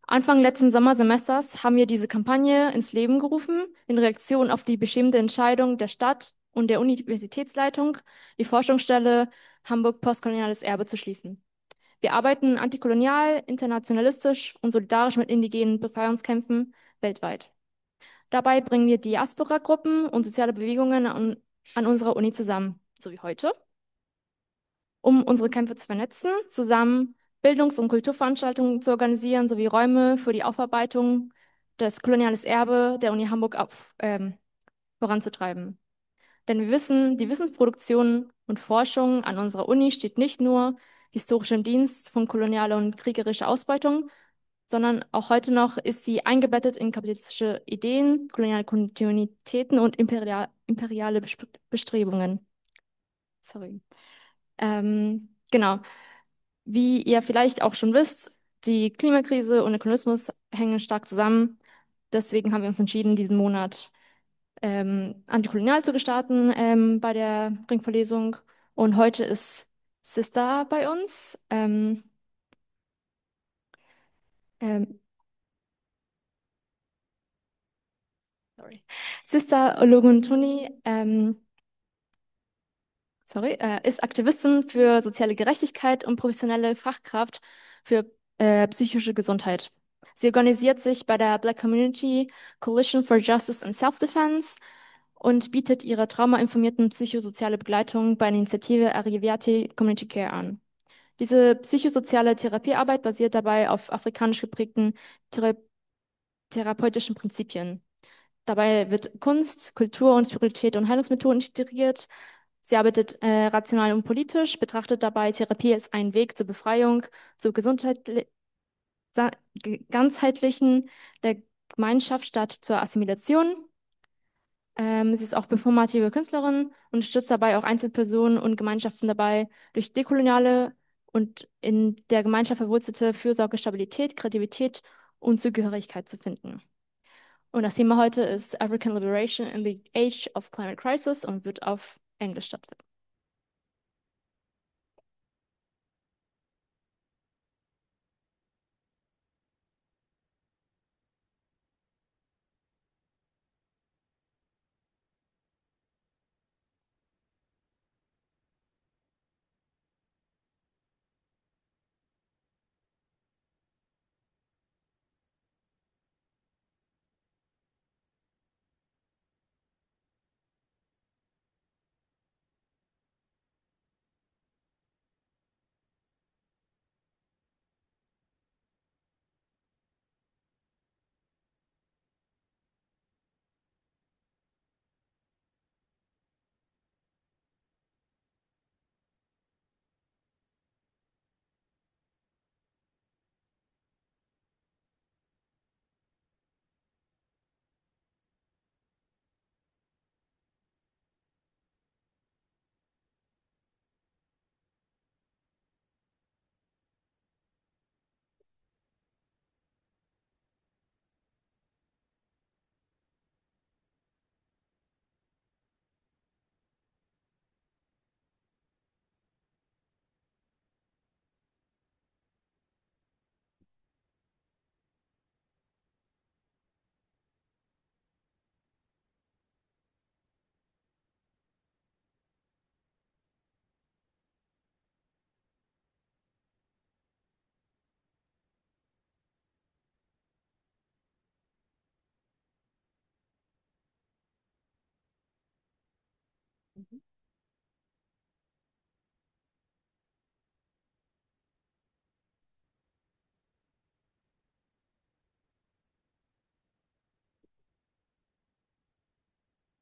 Anfang letzten Sommersemesters haben wir diese Kampagne ins Leben gerufen, in Reaktion auf die beschämende Entscheidung der Stadt und der Universitätsleitung, die Forschungsstelle Hamburg Postkoloniales Erbe zu schließen. Wir arbeiten antikolonial, internationalistisch und solidarisch mit indigenen Befreiungskämpfen weltweit. Dabei bringen wir Diaspora-Gruppen und soziale Bewegungen an unserer Uni zusammen, so wie heute, um unsere Kämpfe zu vernetzen, zusammen Bildungs- und Kulturveranstaltungen zu organisieren, sowie Räume für die Aufarbeitung des koloniales Erbe der Uni Hamburg voranzutreiben. Denn wir wissen, die Wissensproduktion und Forschung an unserer Uni steht nicht nur historisch im Dienst von kolonialer und kriegerischer Ausbeutung, sondern auch heute noch ist sie eingebettet in kapitalistische Ideen, koloniale Kontinuitäten und imperiale Bestrebungen. Sorry. Genau. Wie ihr vielleicht auch schon wisst, die Klimakrise und der Kommunismus hängen stark zusammen. Deswegen haben wir uns entschieden, diesen Monat antikolonial zu gestalten bei der Ringvorlesung. Und heute ist Sista bei uns. Ähm, sorry. Sista Oloruntoyin, ist Aktivistin für soziale Gerechtigkeit und professionelle Fachkraft für psychische Gesundheit. Sie organisiert sich bei der Black Community Coalition for Justice and Self-Defense und bietet ihre traumainformierten psychosoziale Begleitung bei der Initiative Arrivati Community Care an. Diese psychosoziale Therapiearbeit basiert dabei auf afrikanisch geprägten therapeutischen Prinzipien. Dabei wird Kunst, Kultur und Spiritualität und Heilungsmethoden integriert. Sie arbeitet rational und politisch, betrachtet dabei Therapie als einen Weg zur Befreiung, zur ganzheitlichen der Gemeinschaft statt zur Assimilation. Sie ist auch performative Künstlerin und unterstützt dabei auch Einzelpersonen und Gemeinschaften dabei, durch dekoloniale und in der Gemeinschaft verwurzelte Fürsorge, Stabilität, Kreativität und Zugehörigkeit zu finden. Und das Thema heute ist African Liberation in the Age of Climate Crisis und wird auf Englisch stattfinden.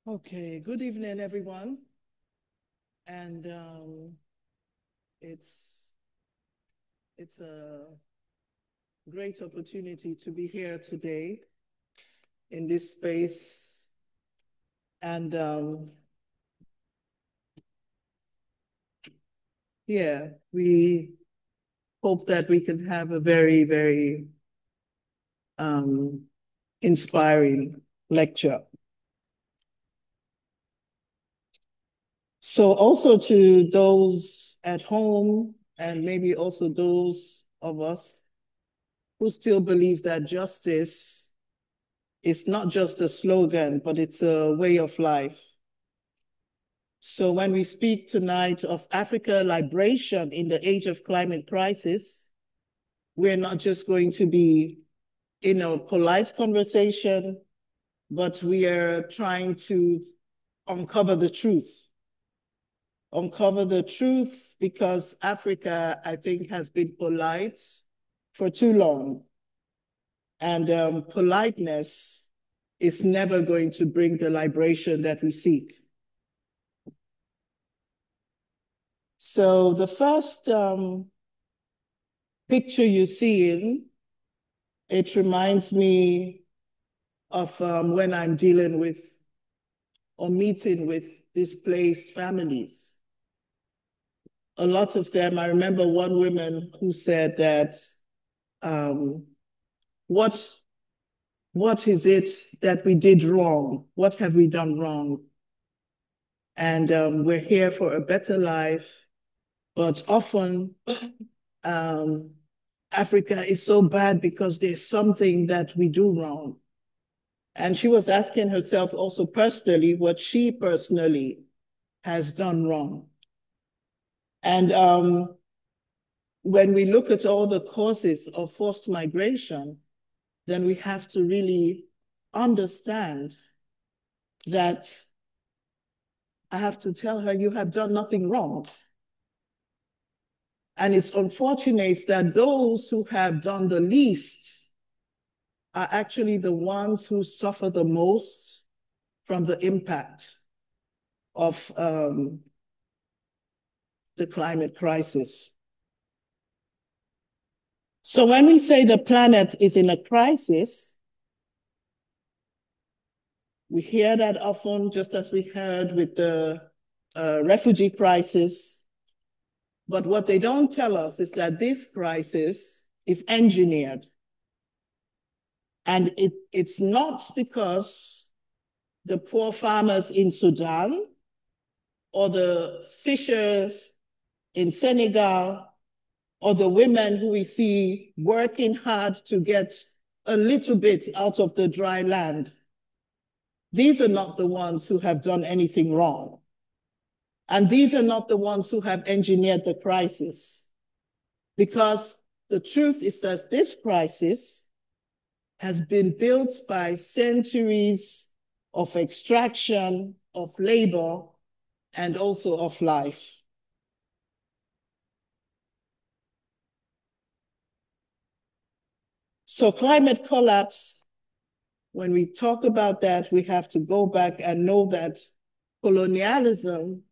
Okay, good evening, everyone. And it's a great opportunity to be here today in this space. And yeah, we hope that we can have a very, very inspiring lecture. So also to those at home and maybe also those of us who still believe that justice is not just a slogan, but it's a way of life. So when we speak tonight of Africa liberation in the age of climate crisis, we're not just going to be in a polite conversation, but we are trying to uncover the truth. Uncover the truth because Africa, I think, has been polite for too long. And politeness is never going to bring the liberation that we seek. So the first picture you see, it reminds me of when I'm dealing with or meeting with displaced families. A lot of them, I remember one woman who said that, what is it that we did wrong? What have we done wrong? And we're here for a better life, but often Africa is so bad because there's something that we do wrong. And she was asking herself also personally what she personally has done wrong. And when we look at all the causes of forced migration, then we have to really understand that I have to tell her, you have done nothing wrong. And it's unfortunate that those who have done the least are actually the ones who suffer the most from the impact of the climate crisis. So when we say the planet is in a crisis, we hear that often, just as we heard with the refugee crisis. But what they don't tell us is that this crisis is engineered. And it's not because the poor farmers in Sudan or the fishers in Senegal or the women who we see working hard to get a little bit out of the dry land. These are not the ones who have done anything wrong. And these are not the ones who have engineered the crisis. Because the truth is that this crisis has been built by centuries of extraction, of labor, and also of life. So climate collapse, when we talk about that, we have to go back and know that colonialism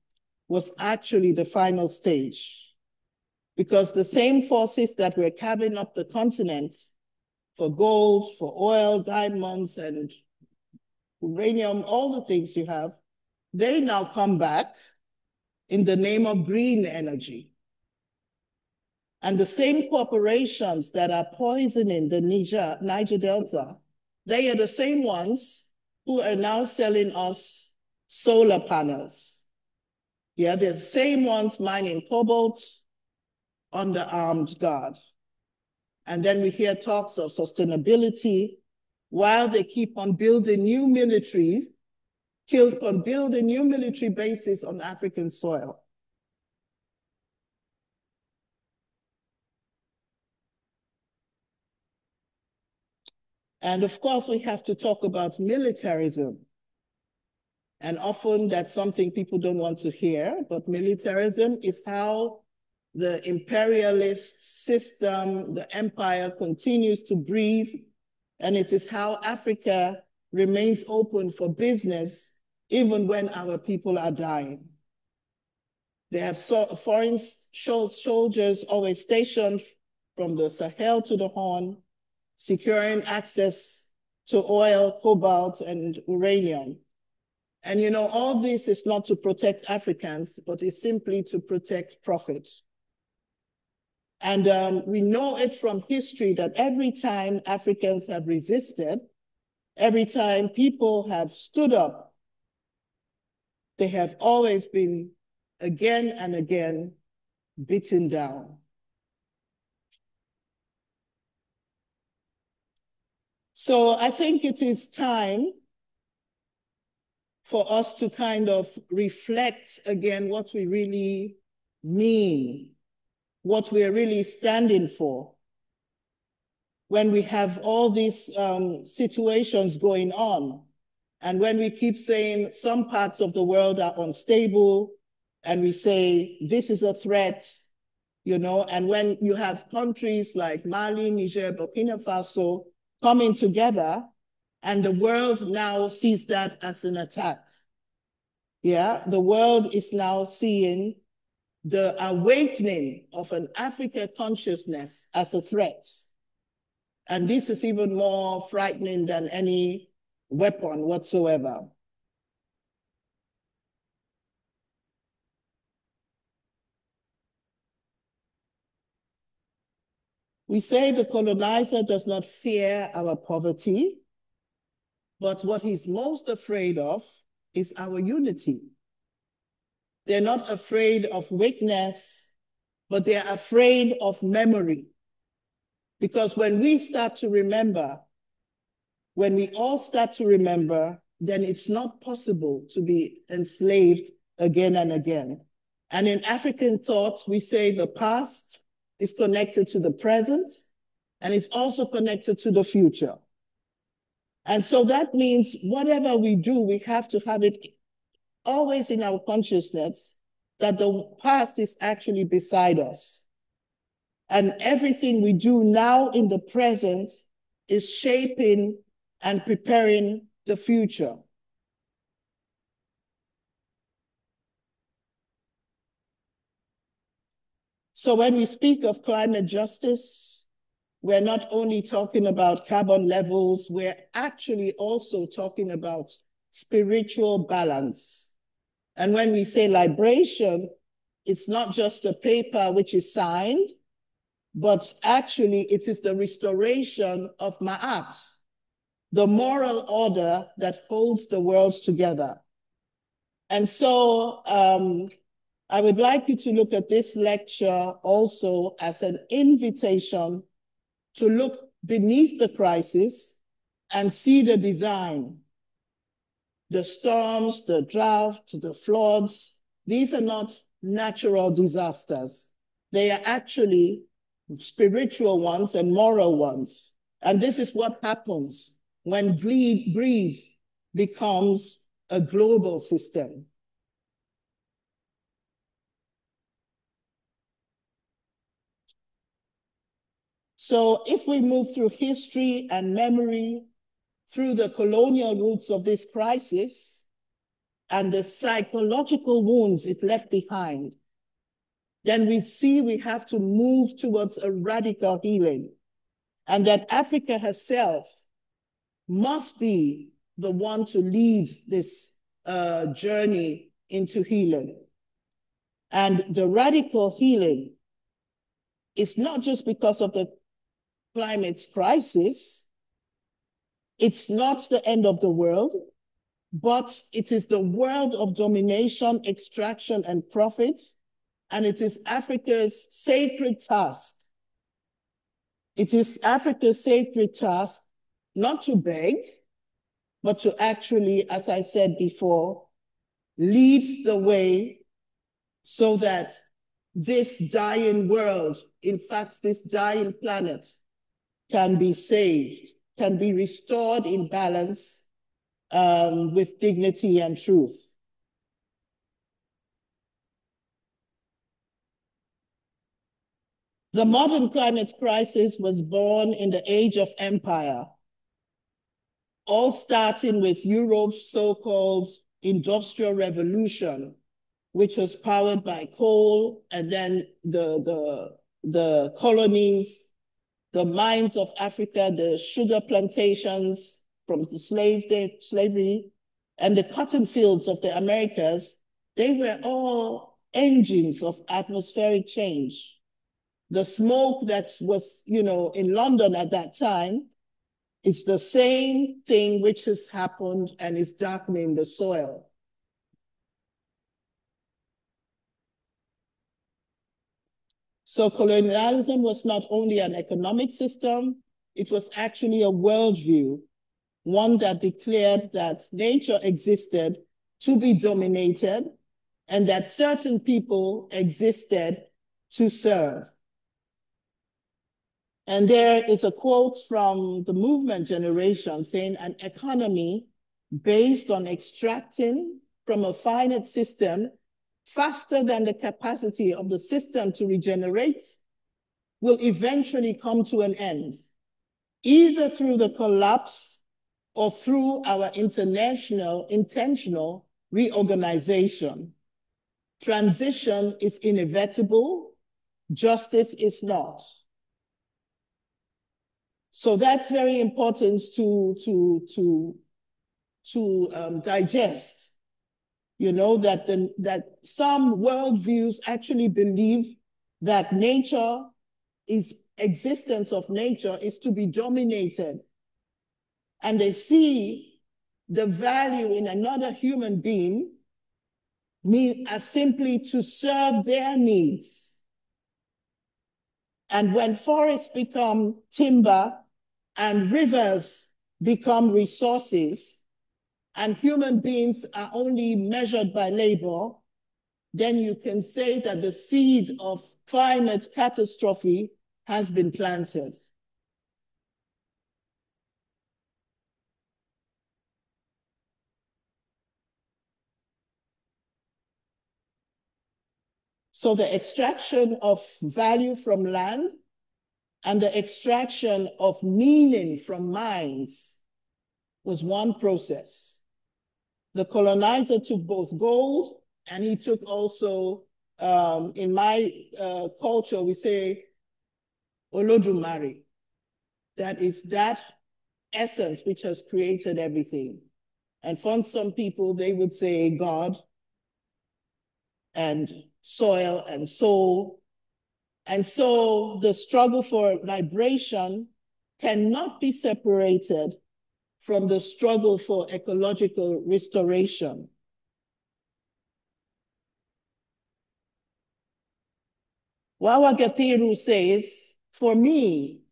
was actually the final stage. Because the same forces that were carving up the continent for gold, for oil, diamonds, and uranium, all the things you have, they now come back in the name of green energy. And the same corporations that are poisoning the Niger Delta, they are the same ones who are now selling us solar panels. Yeah, they're the same ones mining cobalt under armed guard. And then we hear talks of sustainability while they keep on building new militaries, keep on building new military bases on African soil. And of course, we have to talk about militarism. And often that's something people don't want to hear, but militarism is how the imperialist system, the empire continues to breathe, and it is how Africa remains open for business even when our people are dying. They have foreign soldiers always stationed from the Sahel to the Horn, securing access to oil, cobalt, and uranium. And you know, all this is not to protect Africans, but is simply to protect profit. And we know it from history that every time Africans have resisted, every time people have stood up, they have always been again and again beaten down. So I think it is time for us to kind of reflect again what we really mean, what we're really standing for. When we have all these situations going on, and when we keep saying some parts of the world are unstable, and we say this is a threat, you know, and when you have countries like Mali, Niger, Burkina Faso coming together, and the world now sees that as an attack. Yeah, the world is now seeing the awakening of an African consciousness as a threat. And this is even more frightening than any weapon whatsoever. We say the colonizer does not fear our poverty, but what he's most afraid of is our unity. They're not afraid of weakness, but they're afraid of memory. Because when we start to remember, when we all start to remember, then it's not possible to be enslaved again and again. And in African thought, we say the past is connected to the present, and it's also connected to the future. And so that means whatever we do, we have to have it always in our consciousness that the past is actually beside us. And everything we do now in the present is shaping and preparing the future. So when we speak of climate justice, we're not only talking about carbon levels, we're actually also talking about spiritual balance. And when we say liberation, it's not just a paper which is signed, but actually it is the restoration of Ma'at, the moral order that holds the world together. And so I would like you to look at this lecture also as an invitation to look beneath the crisis and see the design. The storms, the drought, the floods, these are not natural disasters. They are actually spiritual ones and moral ones. And this is what happens when greed becomes a global system. So if we move through history and memory, through the colonial roots of this crisis and the psychological wounds it left behind, then we see we have to move towards a radical healing, and that Africa herself must be the one to lead this journey into healing. And the radical healing is not just because of the climate crisis. It's not the end of the world, but it is the world of domination, extraction, and profit. And it is Africa's sacred task. It is Africa's sacred task not to beg, but to actually, as I said before, lead the way so that this dying world, in fact, this dying planet, can be saved, can be restored in balance with dignity and truth. The modern climate crisis was born in the age of empire, all starting with Europe's so-called Industrial Revolution, which was powered by coal, and then the colonies, the mines of Africa, the sugar plantations from the slavery, and the cotton fields of the Americas. They were all engines of atmospheric change. The smoke that was, in London at that time is the same thing which has happened and is darkening the soil. So colonialism was not only an economic system, it was actually a worldview, one that declared that nature existed to be dominated and that certain people existed to serve. And there is a quote from the movement generation saying, an economy based on extracting from a finite system faster than the capacity of the system to regenerate will eventually come to an end, either through the collapse or through our intentional reorganization. Transition is inevitable, justice is not. So that's very important to digest, you know, that some worldviews actually believe that existence of nature is to be dominated. And they see the value in another human being as simply to serve their needs. And when forests become timber and rivers become resources, and human beings are only measured by labor, then you can say that the seed of climate catastrophe has been planted. So the extraction of value from land and the extraction of meaning from minds was one process. The colonizer took both gold and he took also, in my culture, we say, Olodumare. That is that essence which has created everything. And for some people, they would say God and soil and soul. And so the struggle for liberation cannot be separated from the struggle for ecological restoration. Wawa Gapiru says, for me,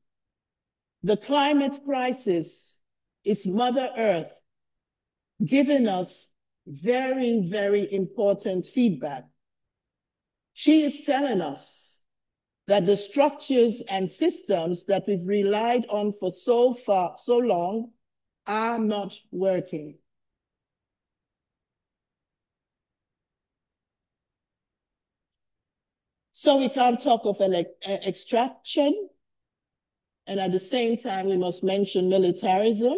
the climate crisis is Mother Earth giving us very, very important feedback. She is telling us that the structures and systems that we've relied on for so long are not working. So we can't talk of extraction, and at the same time, we must mention militarism.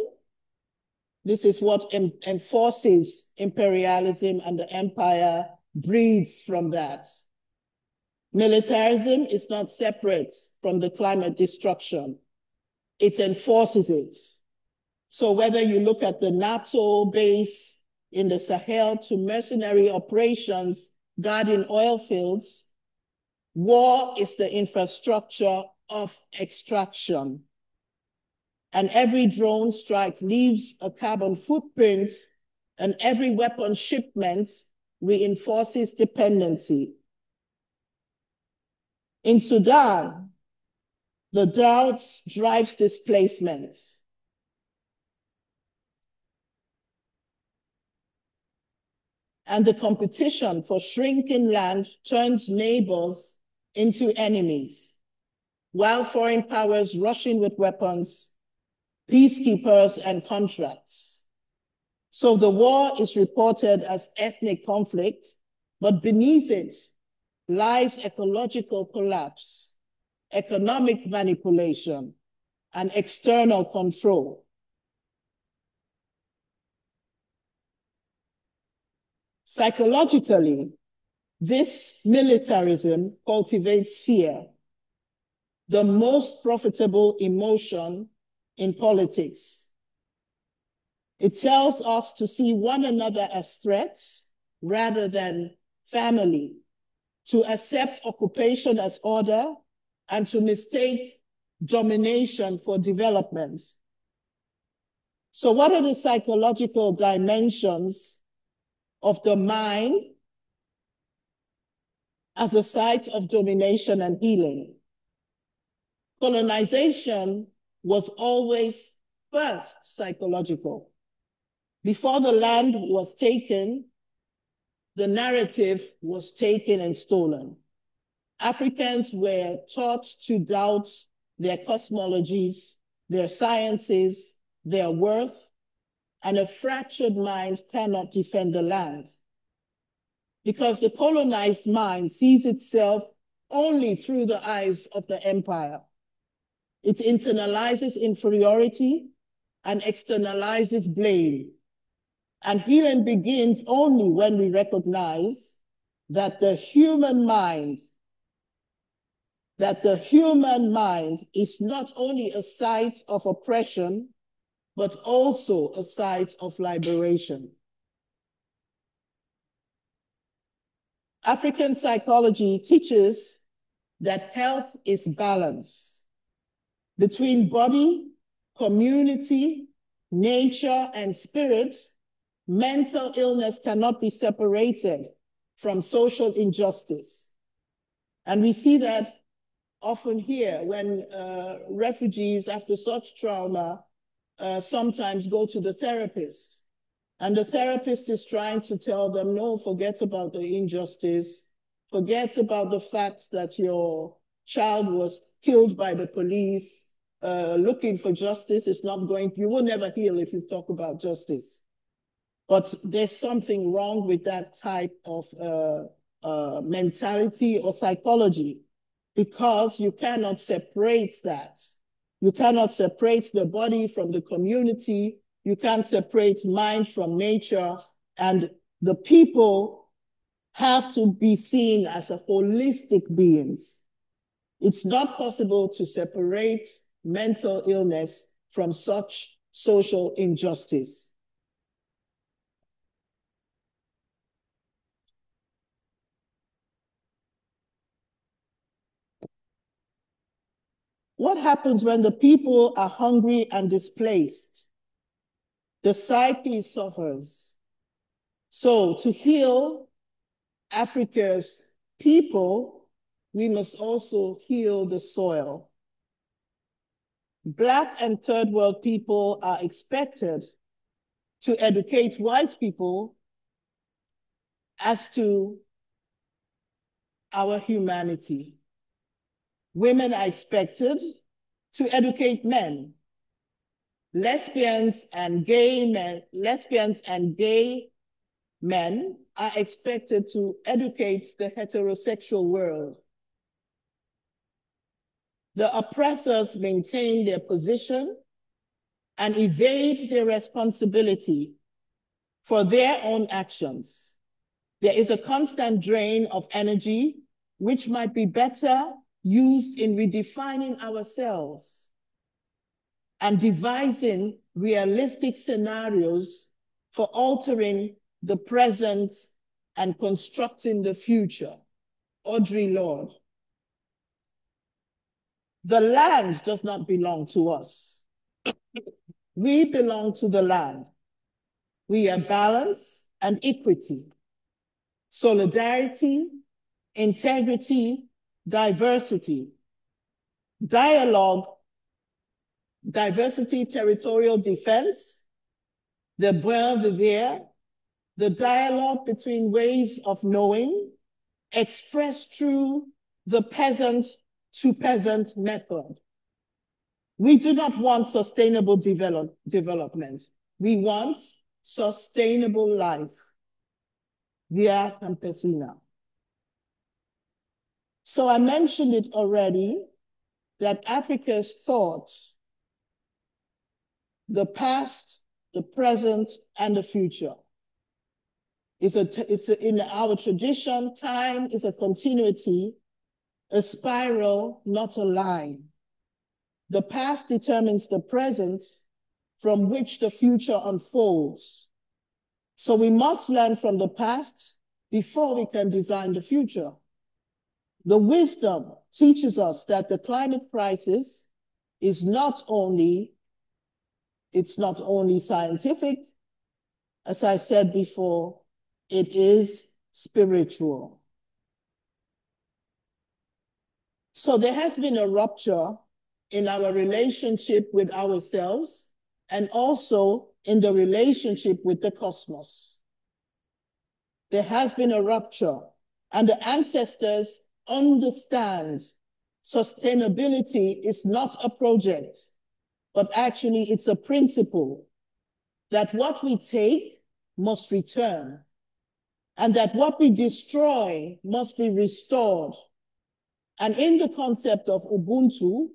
This is what enforces imperialism, and the empire breeds from that. Militarism is not separate from the climate destruction. It enforces it. So whether you look at the NATO base in the Sahel to mercenary operations guarding oil fields, war is the infrastructure of extraction. And every drone strike leaves a carbon footprint, and every weapon shipment reinforces dependency. In Sudan, the drought drives displacement. And the competition for shrinking land turns neighbors into enemies, while foreign powers rush in with weapons, peacekeepers, and contracts. So the war is reported as ethnic conflict, but beneath it lies ecological collapse, economic manipulation, and external control. Psychologically, this militarism cultivates fear, the most profitable emotion in politics. It tells us to see one another as threats rather than family, to accept occupation as order, and to mistake domination for development. So what are the psychological dimensions of the mind as a site of domination and healing? Colonization was always first psychological. Before the land was taken, the narrative was taken and stolen. Africans were taught to doubt their cosmologies, their sciences, their worth, and a fractured mind cannot defend the land. Because the colonized mind sees itself only through the eyes of the empire. It internalizes inferiority and externalizes blame. And healing begins only when we recognize that the human mind is not only a site of oppression, but also a site of liberation. African psychology teaches that health is balance between body, community, nature, and spirit. Mental illness cannot be separated from social injustice. And we see that often here when refugees after such trauma sometimes go to the therapist. And the therapist is trying to tell them, no, forget about the injustice. Forget about the fact that your child was killed by the police. Looking for justice is not going, you will never heal if you talk about justice. But there's something wrong with that type of mentality or psychology, because you cannot separate that. You cannot separate the body from the community. You can't separate mind from nature. And the people have to be seen as a holistic beings. It's not possible to separate mental illness from such social injustice. What happens when the people are hungry and displaced? The psyche suffers. So to heal Africa's people, we must also heal the soil. Black and third world people are expected to educate white people as to our humanity. Women are expected to educate men. Lesbians and gay men are expected to educate the heterosexual world. The oppressors maintain their position and evade their responsibility for their own actions. There is a constant drain of energy, which might be better used in redefining ourselves and devising realistic scenarios for altering the present and constructing the future. Audre Lorde. The land does not belong to us. We belong to the land. We are balance and equity, solidarity, integrity, diversity, dialogue, diversity, territorial defense, the buen vivre, the dialogue between ways of knowing, expressed through the peasant to peasant method. We do not want sustainable development. We want sustainable life. Via campesina. So I mentioned it already, that Africa's thoughts, the past, the present, and the future. In our tradition, time is a continuity, a spiral, not a line. The past determines the present from which the future unfolds. So we must learn from the past before we can design the future. The wisdom teaches us that the climate crisis is not only scientific, as I said before, it is spiritual. So there has been a rupture in our relationship with ourselves and also in the relationship with the cosmos. There has been a rupture, and the ancestors understand sustainability is not a project, but actually it's a principle that what we take must return, and that what we destroy must be restored. And in the concept of Ubuntu,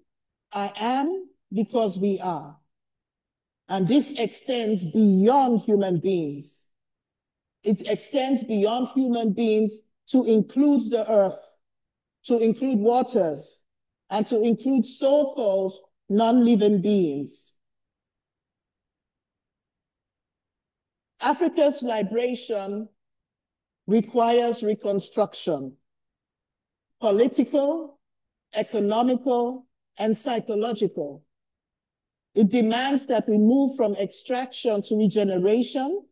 I am because we are. And this extends beyond human beings. It extends beyond human beings to include the earth, to include waters, and to include so-called non-living beings. Africa's liberation requires reconstruction, political, economical, and psychological. It demands that we move from extraction to regeneration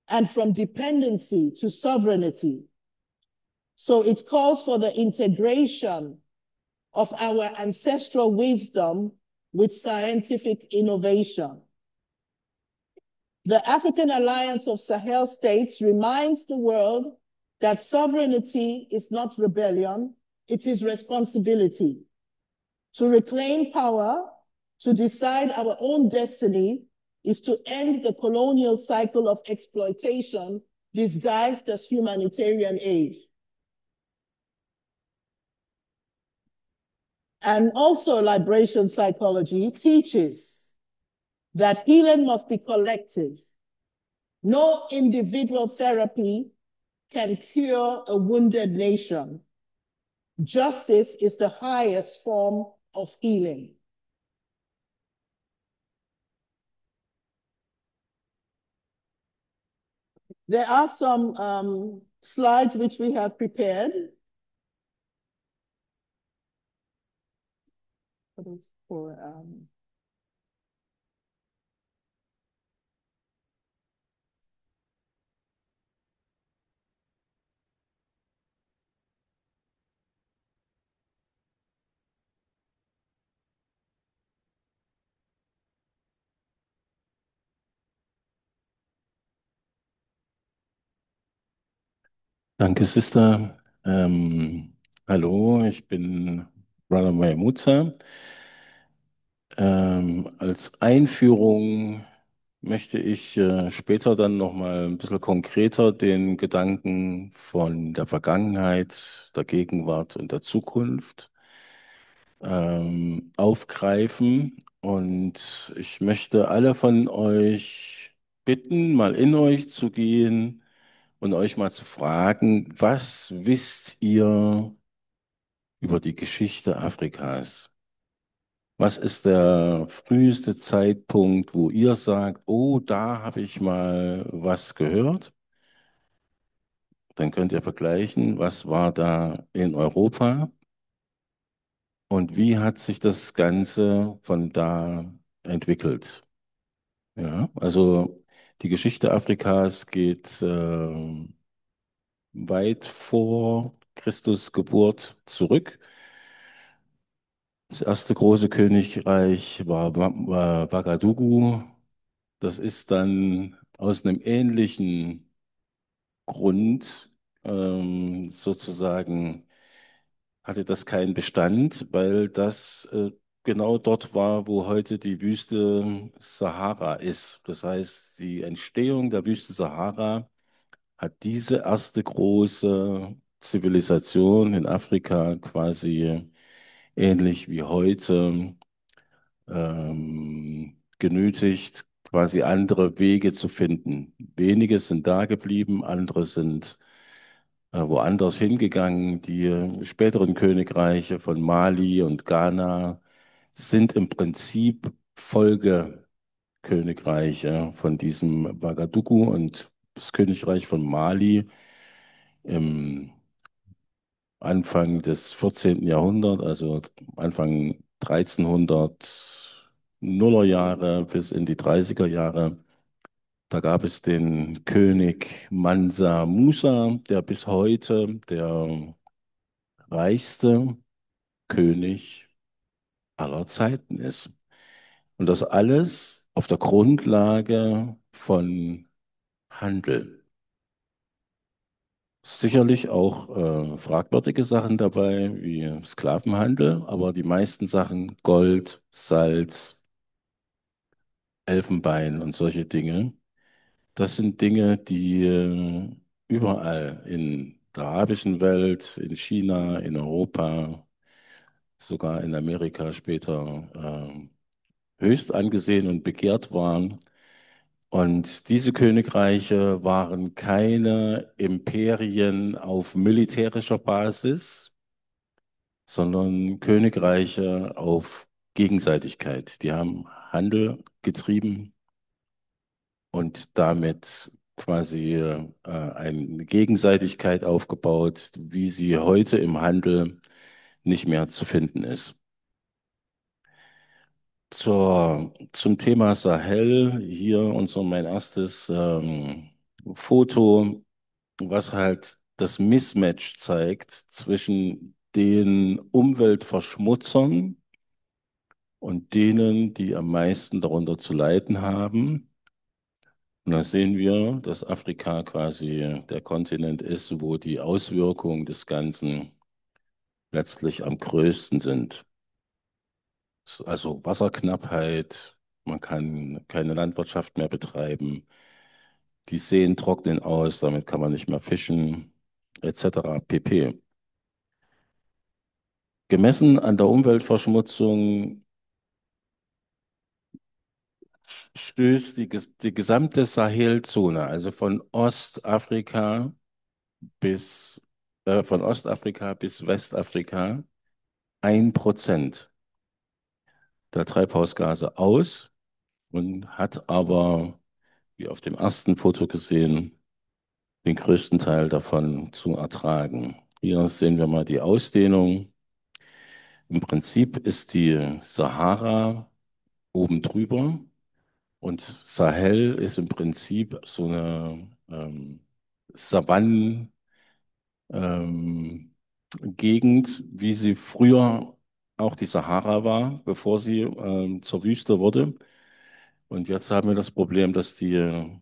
and from dependency to sovereignty. So it calls for the integration of our ancestral wisdom with scientific innovation. The African Alliance of Sahel States reminds the world that sovereignty is not rebellion, it is responsibility. To reclaim power, to decide our own destiny, is to end the colonial cycle of exploitation disguised as humanitarian aid. And also liberation psychology teaches that healing must be collective. No individual therapy can cure a wounded nation. Justice is the highest form of healing. There are some slides which we have prepared. Danke, Sista. Hallo, ich bin Brother Musa. Als Einführung möchte ich später dann nochmal ein bisschen konkreter den Gedanken von der Vergangenheit, der Gegenwart und der Zukunft aufgreifen. Und ich möchte alle von euch bitten, mal in euch zu gehen und euch mal zu fragen, was wisst ihr über die Geschichte Afrikas? Was ist der früheste Zeitpunkt, wo ihr sagt, oh, da habe ich mal was gehört? Dann könnt ihr vergleichen, was war da in Europa und wie hat sich das Ganze von da entwickelt? Ja, also die Geschichte Afrikas geht weit vor Christus Geburt zurück. Das erste große Königreich war Ouagadougou. Das ist dann aus einem ähnlichen Grund sozusagen hatte das keinen Bestand, weil das genau dort war, wo heute die Wüste Sahara ist. Das heißt, die Entstehung der Wüste Sahara hat diese erste große Zivilisation in Afrika quasi ähnlich wie heute genötigt, quasi andere Wege zu finden. Wenige sind da geblieben, andere sind woanders hingegangen. Die späteren Königreiche von Mali und Ghana sind im Prinzip Folgekönigreiche von diesem Ouagadougou, und das Königreich von Mali im Anfang des 14. Jahrhunderts, also Anfang 1300 Nullerjahre bis in die 30er Jahre. Da gab es den König Mansa Musa, der bis heute der reichste König aller Zeiten ist. Und das alles auf der Grundlage von Handel. Sicherlich auch fragwürdige Sachen dabei, wie Sklavenhandel, aber die meisten Sachen, Gold, Salz, Elfenbein und solche Dinge, das sind Dinge, die überall in der arabischen Welt, in China, in Europa, sogar in Amerika später höchst angesehen und begehrt waren. Und diese Königreiche waren keine Imperien auf militärischer Basis, sondern Königreiche auf Gegenseitigkeit. Die haben Handel getrieben und damit quasi eine Gegenseitigkeit aufgebaut, wie sie heute im Handel nicht mehr zu finden ist. Zum Thema Sahel, hier mein erstes Foto, was halt das Mismatch zeigt zwischen den Umweltverschmutzern und denen, die am meisten darunter zu leiden haben. Und da sehen wir, dass Afrika quasi der Kontinent ist, wo die Auswirkungen des Ganzen letztlich am größten sind. Also Wasserknappheit, man kann keine Landwirtschaft mehr betreiben, die Seen trocknen aus, damit kann man nicht mehr fischen, etc. pp. Gemessen an der Umweltverschmutzung stößt die gesamte Sahelzone, also von Ostafrika bis Westafrika, 1% der Treibhausgase aus und hat aber, wie auf dem ersten Foto gesehen, den größten Teil davon zu ertragen. Hier sehen wir mal die Ausdehnung. Im Prinzip ist die Sahara oben drüber und Sahel ist im Prinzip so eine Savannen- ähm, Gegend, wie sie früher auch die Sahara war, bevor sie zur Wüste wurde. Und jetzt haben wir das Problem, dass die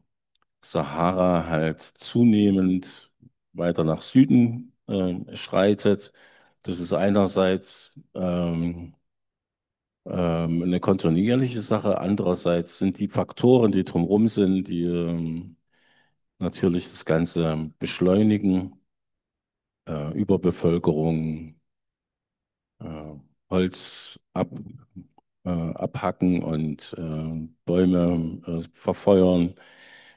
Sahara halt zunehmend weiter nach Süden schreitet. Das ist einerseits eine kontinuierliche Sache, andererseits sind die Faktoren, die drumherum sind, die natürlich das Ganze beschleunigen. Überbevölkerung, äh, Holz abhacken und Bäume verfeuern,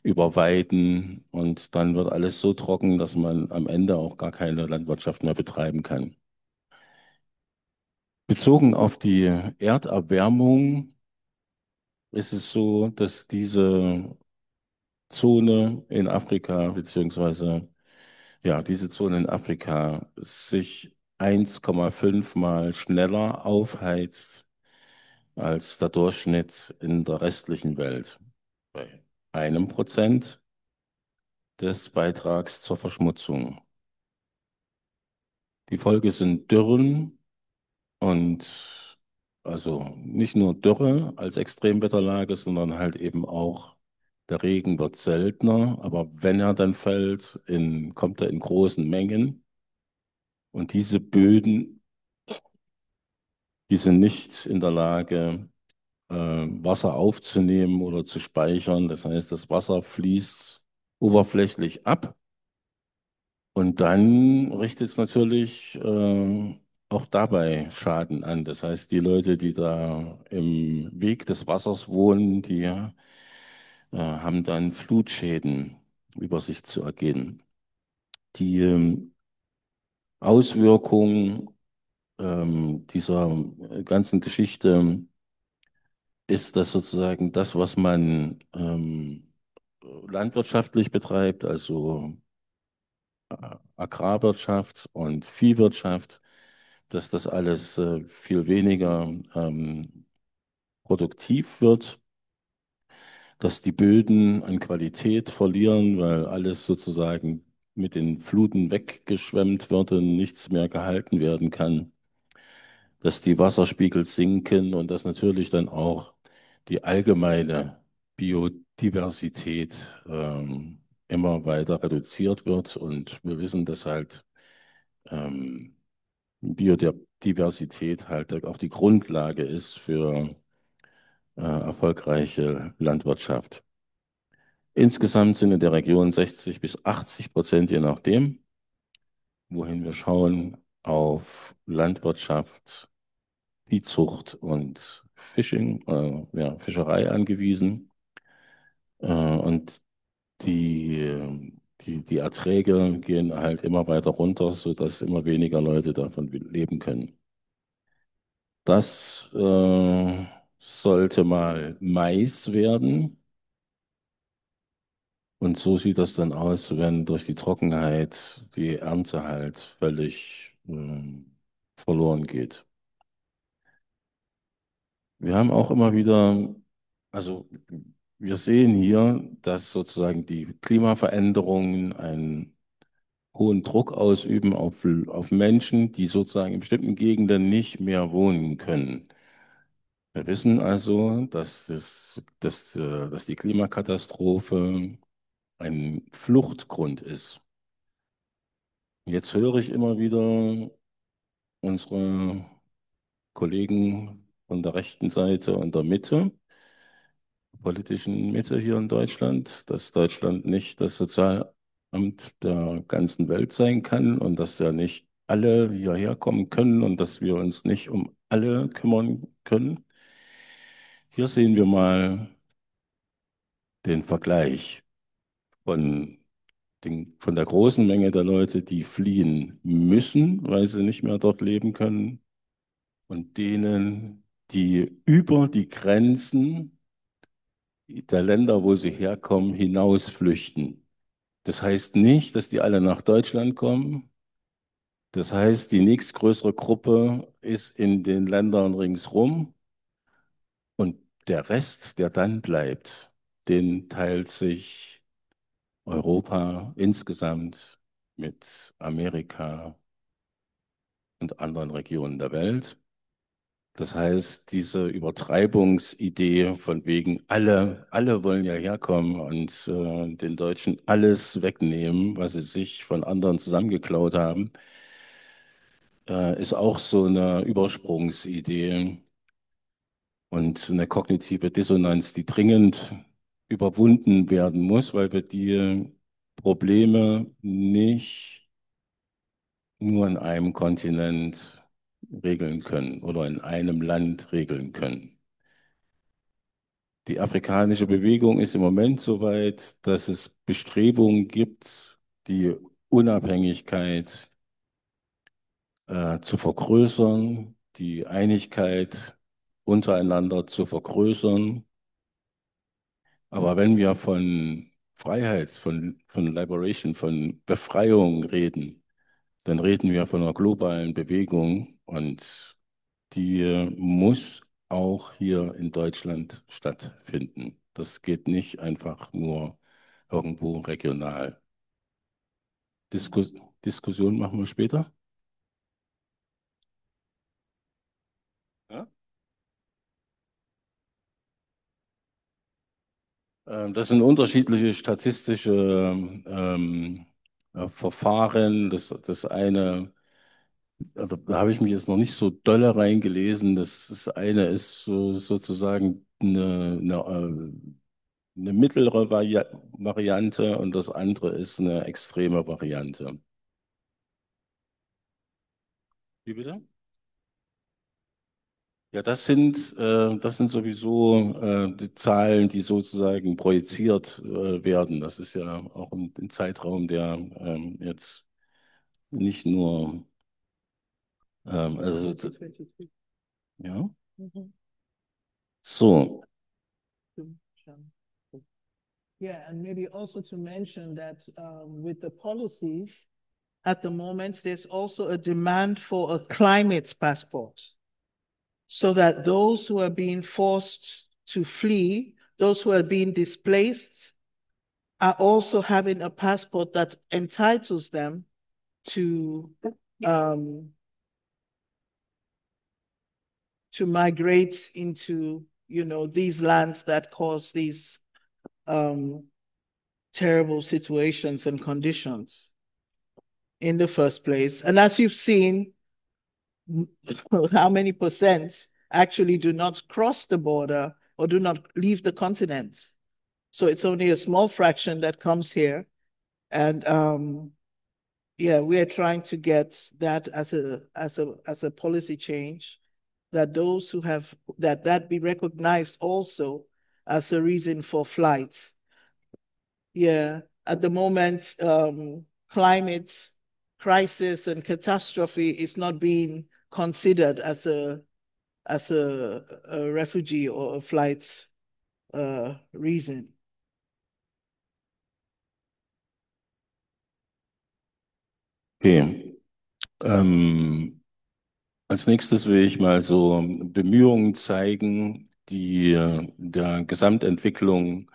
überweiden und dann wird alles so trocken, dass man am Ende auch gar keine Landwirtschaft mehr betreiben kann. Bezogen auf die Erderwärmung ist es so, dass diese Zone in Afrika, beziehungsweise ja, diese Zone in Afrika sich 1,5 Mal schneller aufheizt als der Durchschnitt in der restlichen Welt. Bei 1% des Beitrags zur Verschmutzung. Die Folge sind Dürren und also nicht nur Dürre als Extremwetterlage, sondern halt eben auch der Regen wird seltener, aber wenn er dann fällt, kommt er in großen Mengen. Und diese Böden, die sind nicht in der Lage, Wasser aufzunehmen oder zu speichern. Das heißt, das Wasser fließt oberflächlich ab und dann richtet es natürlich auch dabei Schaden an. Das heißt, die Leute, die da im Weg des Wassers wohnen, die haben dann Flutschäden über sich zu ergehen. Die Auswirkung dieser ganzen Geschichte ist das sozusagen das, was man landwirtschaftlich betreibt, also Agrarwirtschaft und Viehwirtschaft, dass das alles viel weniger produktiv wird, dass die Böden an Qualität verlieren, weil alles sozusagen mit den Fluten weggeschwemmt wird und nichts mehr gehalten werden kann. dass die Wasserspiegel sinken und dass natürlich dann auch die allgemeine Biodiversität immer weiter reduziert wird. Und wir wissen, dass halt ähm, Biodiversität halt auch die Grundlage ist für erfolgreiche Landwirtschaft. Insgesamt sind in der Region 60% bis 80%, je nachdem, wohin wir schauen, auf Landwirtschaft, Viehzucht und Fishing, ja, Fischerei angewiesen. Und die Erträge gehen halt immer weiter runter, sodass immer weniger Leute davon leben können. Das sollte mal Mais werden. Und so sieht das dann aus, wenn durch die Trockenheit die Ernte halt völlig verloren geht. Wir haben auch immer wieder, also wir sehen hier, dass sozusagen die Klimaveränderungen einen hohen Druck ausüben auf Menschen, die sozusagen in bestimmten Gegenden nicht mehr wohnen können. Wir wissen also, dass die Klimakatastrophe ein Fluchtgrund ist. Jetzt höre ich immer wieder unsere Kollegen von der rechten Seite und der Mitte, politischen Mitte hier in Deutschland, dass Deutschland nicht das Sozialamt der ganzen Welt sein kann und dass ja nicht alle hierher kommen können und dass wir uns nicht um alle kümmern können. Hier sehen wir mal den Vergleich von der großen Menge der Leute, die fliehen müssen, weil sie nicht mehr dort leben können, und denen, die über die Grenzen der Länder, wo sie herkommen, hinaus flüchten. Das heißt nicht, dass die alle nach Deutschland kommen. Das heißt, die nächstgrößere Gruppe ist in den Ländern ringsrum und der Rest, der dann bleibt, den teilt sich Europa insgesamt mit Amerika und anderen Regionen der Welt. Das heißt, diese Übertreibungsidee von wegen, alle wollen ja herkommen und den Deutschen alles wegnehmen, was sie sich von anderen zusammengeklaut haben, ist auch so eine Übersprungsidee und eine kognitive Dissonanz, die dringend überwunden werden muss, weil wir die Probleme nicht nur in einem Kontinent regeln können oder in einem Land regeln können. Die afrikanische Bewegung ist im Moment so weit, dass es Bestrebungen gibt, die Unabhängigkeit zu vergrößern, die Einigkeit untereinander zu vergrößern. Aber wenn wir von Freiheit, von Liberation, von Befreiung reden, dann reden wir von einer globalen Bewegung und die muss auch hier in Deutschland stattfinden. Das geht nicht einfach nur irgendwo regional. Diskus Diskussion machen wir später. Ja? Das sind unterschiedliche statistische Verfahren. Das eine, also da habe ich mich jetzt noch nicht so dolle reingelesen. Das eine ist sozusagen eine mittlere Variante und das andere ist eine extreme Variante. Wie bitte? Ja, das sind sowieso die Zahlen, die sozusagen projiziert werden. Das ist ja auch ein Zeitraum, der jetzt nicht nur, also, ja, so. Yeah, and maybe also to mention that with the policies at the moment, there's also a demand for a climate passport, so that those who are being forced to flee, those who are being displaced, are also having a passport that entitles them to to migrate into, these lands that cause these terrible situations and conditions in the first place. And as you've seen, how many percent actually do not cross the border or do not leave the continent? So it's only a small fraction that comes here. And yeah, we are trying to get that as a policy change, that those who have that be recognized also as a reason for flight. Yeah, at the moment, climate crisis and catastrophe is not being considered as a refugee or a flight reason. Okay. Als nächstes will ich mal so Bemühungen zeigen, die der Gesamtentwicklung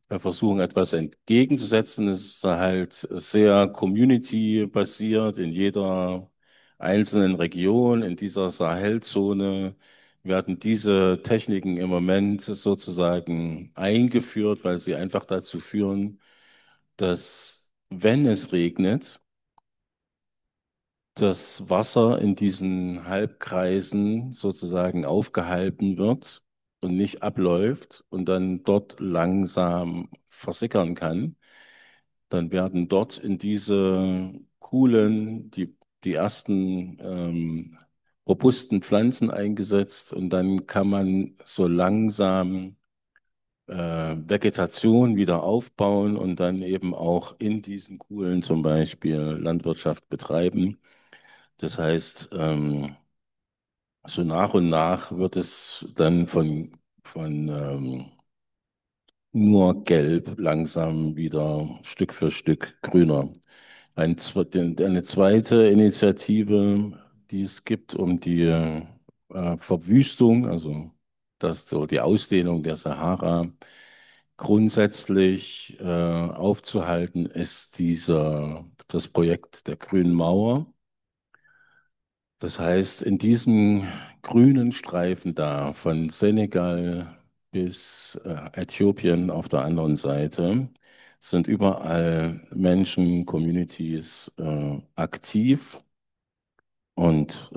versuchen, etwas entgegenzusetzen. Es ist halt sehr community-basiert in jeder einzelnen Region, in dieser Sahelzone werden diese Techniken im Moment sozusagen eingeführt, weil sie einfach dazu führen, dass, wenn es regnet, das Wasser in diesen Halbkreisen sozusagen aufgehalten wird und nicht abläuft und dann dort langsam versickern kann. Dann werden dort in diese coolen, die ersten robusten Pflanzen eingesetzt und dann kann man so langsam Vegetation wieder aufbauen und dann eben auch in diesen Kuhlen zum Beispiel Landwirtschaft betreiben. Das heißt, so nach und nach wird es dann von nur gelb langsam wieder Stück für Stück grüner. Eine zweite Initiative, die es gibt, um die Verwüstung, also so die Ausdehnung der Sahara grundsätzlich aufzuhalten, ist das Projekt der Grünen Mauer. Das heißt, in diesem grünen Streifen da, von Senegal bis Äthiopien auf der anderen Seite, sind überall Menschen, Communities aktiv und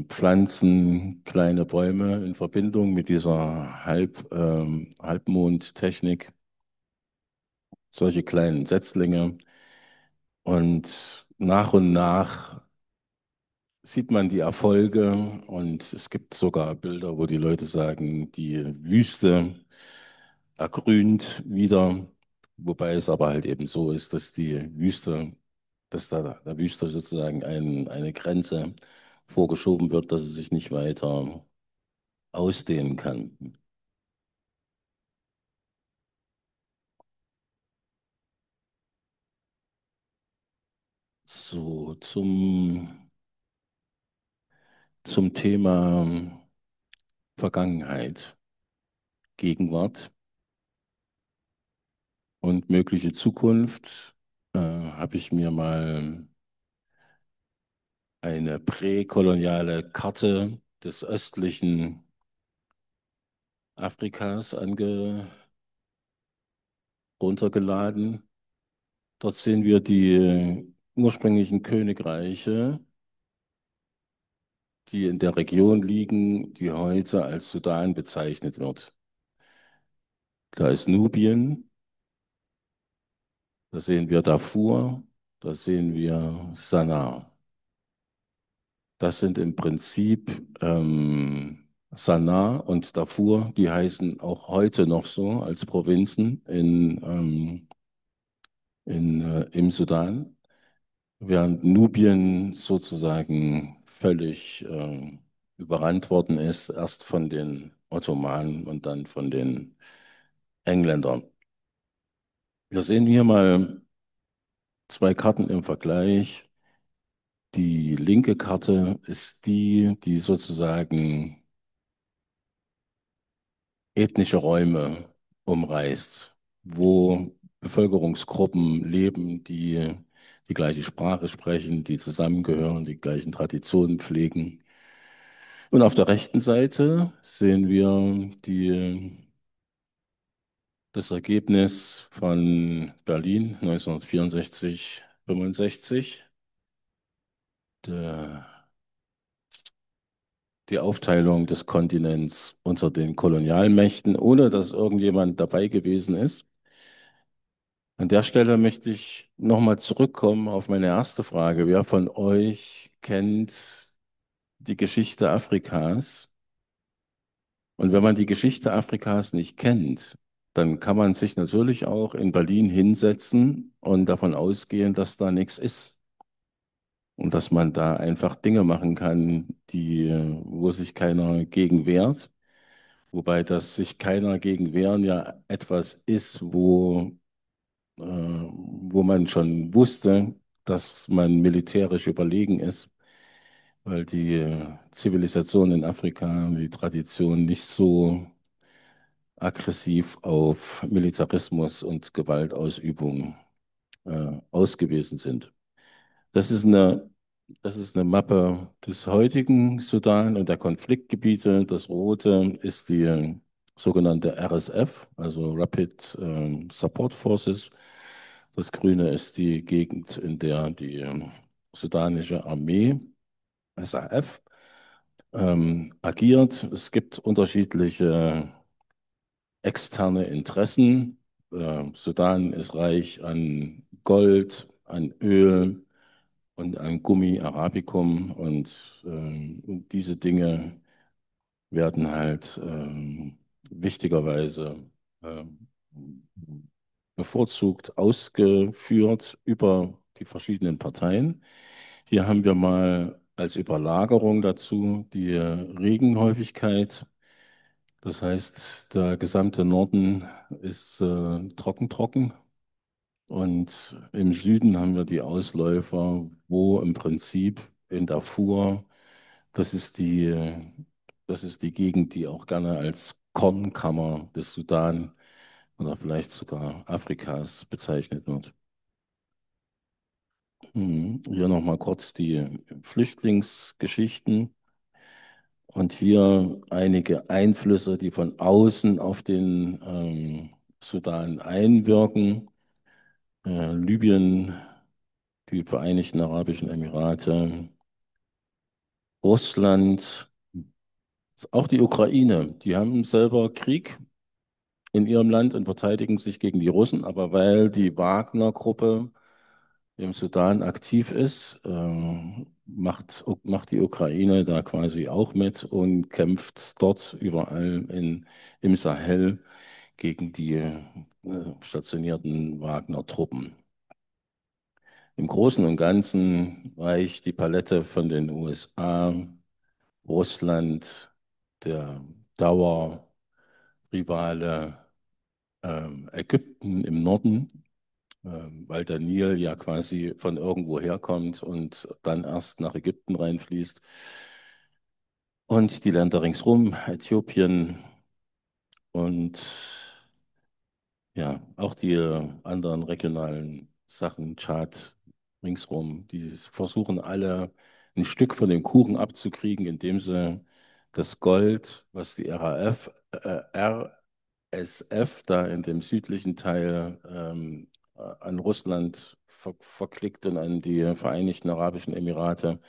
pflanzen kleine Bäume in Verbindung mit dieser Halbmondtechnik, solche kleinen Setzlinge. Und nach sieht man die Erfolge und es gibt sogar Bilder, wo die Leute sagen, die Wüste ergrünt wieder, wobei es aber halt eben so ist, dass da der Wüste sozusagen eine Grenze vorgeschoben wird, dass es sich nicht weiter ausdehnen kann. So, zum Thema Vergangenheit, Gegenwart und mögliche Zukunft habe ich mir mal eine präkoloniale Karte des östlichen Afrikas runtergeladen. Dort sehen wir die ursprünglichen Königreiche, die in der Region liegen, die heute als Sudan bezeichnet wird. Da ist Nubien, da sehen wir Darfur, da sehen wir Sanaa. Das sind im Prinzip Sanaa und Darfur, die heißen auch heute noch so als Provinzen im Sudan, während Nubien sozusagen völlig überrannt worden ist, erst von den Ottomanen und dann von den Engländern. Wir sehen hier mal zwei Karten im Vergleich. Die linke Karte ist die sozusagen ethnische Räume umreißt, wo Bevölkerungsgruppen leben, die die gleiche Sprache sprechen, die zusammengehören, die gleichen Traditionen pflegen. Und auf der rechten Seite sehen wir das Ergebnis von Berlin 1964, 65. Die Aufteilung des Kontinents unter den Kolonialmächten, ohne dass irgendjemand dabei gewesen ist. An der Stelle möchte ich nochmal zurückkommen auf meine erste Frage. Wer von euch kennt die Geschichte Afrikas? Und wenn man die Geschichte Afrikas nicht kennt, dann kann man sich natürlich auch in Berlin hinsetzen und davon ausgehen, dass da nichts ist. Und dass man da einfach Dinge machen kann, wo sich keiner gegen wehrt. Wobei das sich keiner gegen wehren ja etwas ist, wo man schon wusste, dass man militärisch überlegen ist, weil die Zivilisation in Afrika, die Tradition nicht so aggressiv auf Militarismus und Gewaltausübung ausgewiesen sind. Das ist eine, das ist eine Mappe des heutigen Sudan und der Konfliktgebiete. Das Rote ist die sogenannte RSF, also Rapid Support Forces. Das Grüne ist die Gegend, in der die sudanische Armee, SAF, agiert. Es gibt unterschiedliche externe Interessen. Sudan ist reich an Gold, an Öl und an Gummi Arabicum und diese Dinge werden halt wichtigerweise bevorzugt ausgeführt über die verschiedenen Parteien. Hier haben wir mal als Überlagerung dazu die Regenhäufigkeit. Das heißt, der gesamte Norden ist trocken. Und im Süden haben wir die Ausläufer, wo im Prinzip in Darfur, das ist die, das ist die Gegend, die auch gerne als Kornkammer des Sudan oder vielleicht sogar Afrikas bezeichnet wird. Hier nochmal kurz die Flüchtlingsgeschichten und hier einige Einflüsse, die von außen auf den Sudan einwirken. Libyen, die Vereinigten Arabischen Emirate, Russland, auch die Ukraine, die haben selber Krieg in ihrem Land und verteidigen sich gegen die Russen, aber weil die Wagner-Gruppe im Sudan aktiv ist, macht die Ukraine da quasi auch mit und kämpft dort überall im Sahel gegen die stationierten Wagner-Truppen. Im Großen und Ganzen reicht die Palette von den USA, Russland, der Dauerrivale Ägypten im Norden, weil der Nil ja quasi von irgendwo herkommt und dann erst nach Ägypten reinfließt. Und die Länder ringsrum, Äthiopien und ja, auch die anderen regionalen Sachen, Tschad, ringsrum, die versuchen alle ein Stück von dem Kuchen abzukriegen, indem sie das Gold, was die RSF da in dem südlichen Teil an Russland verklickt und an die Vereinigten Arabischen Emirate,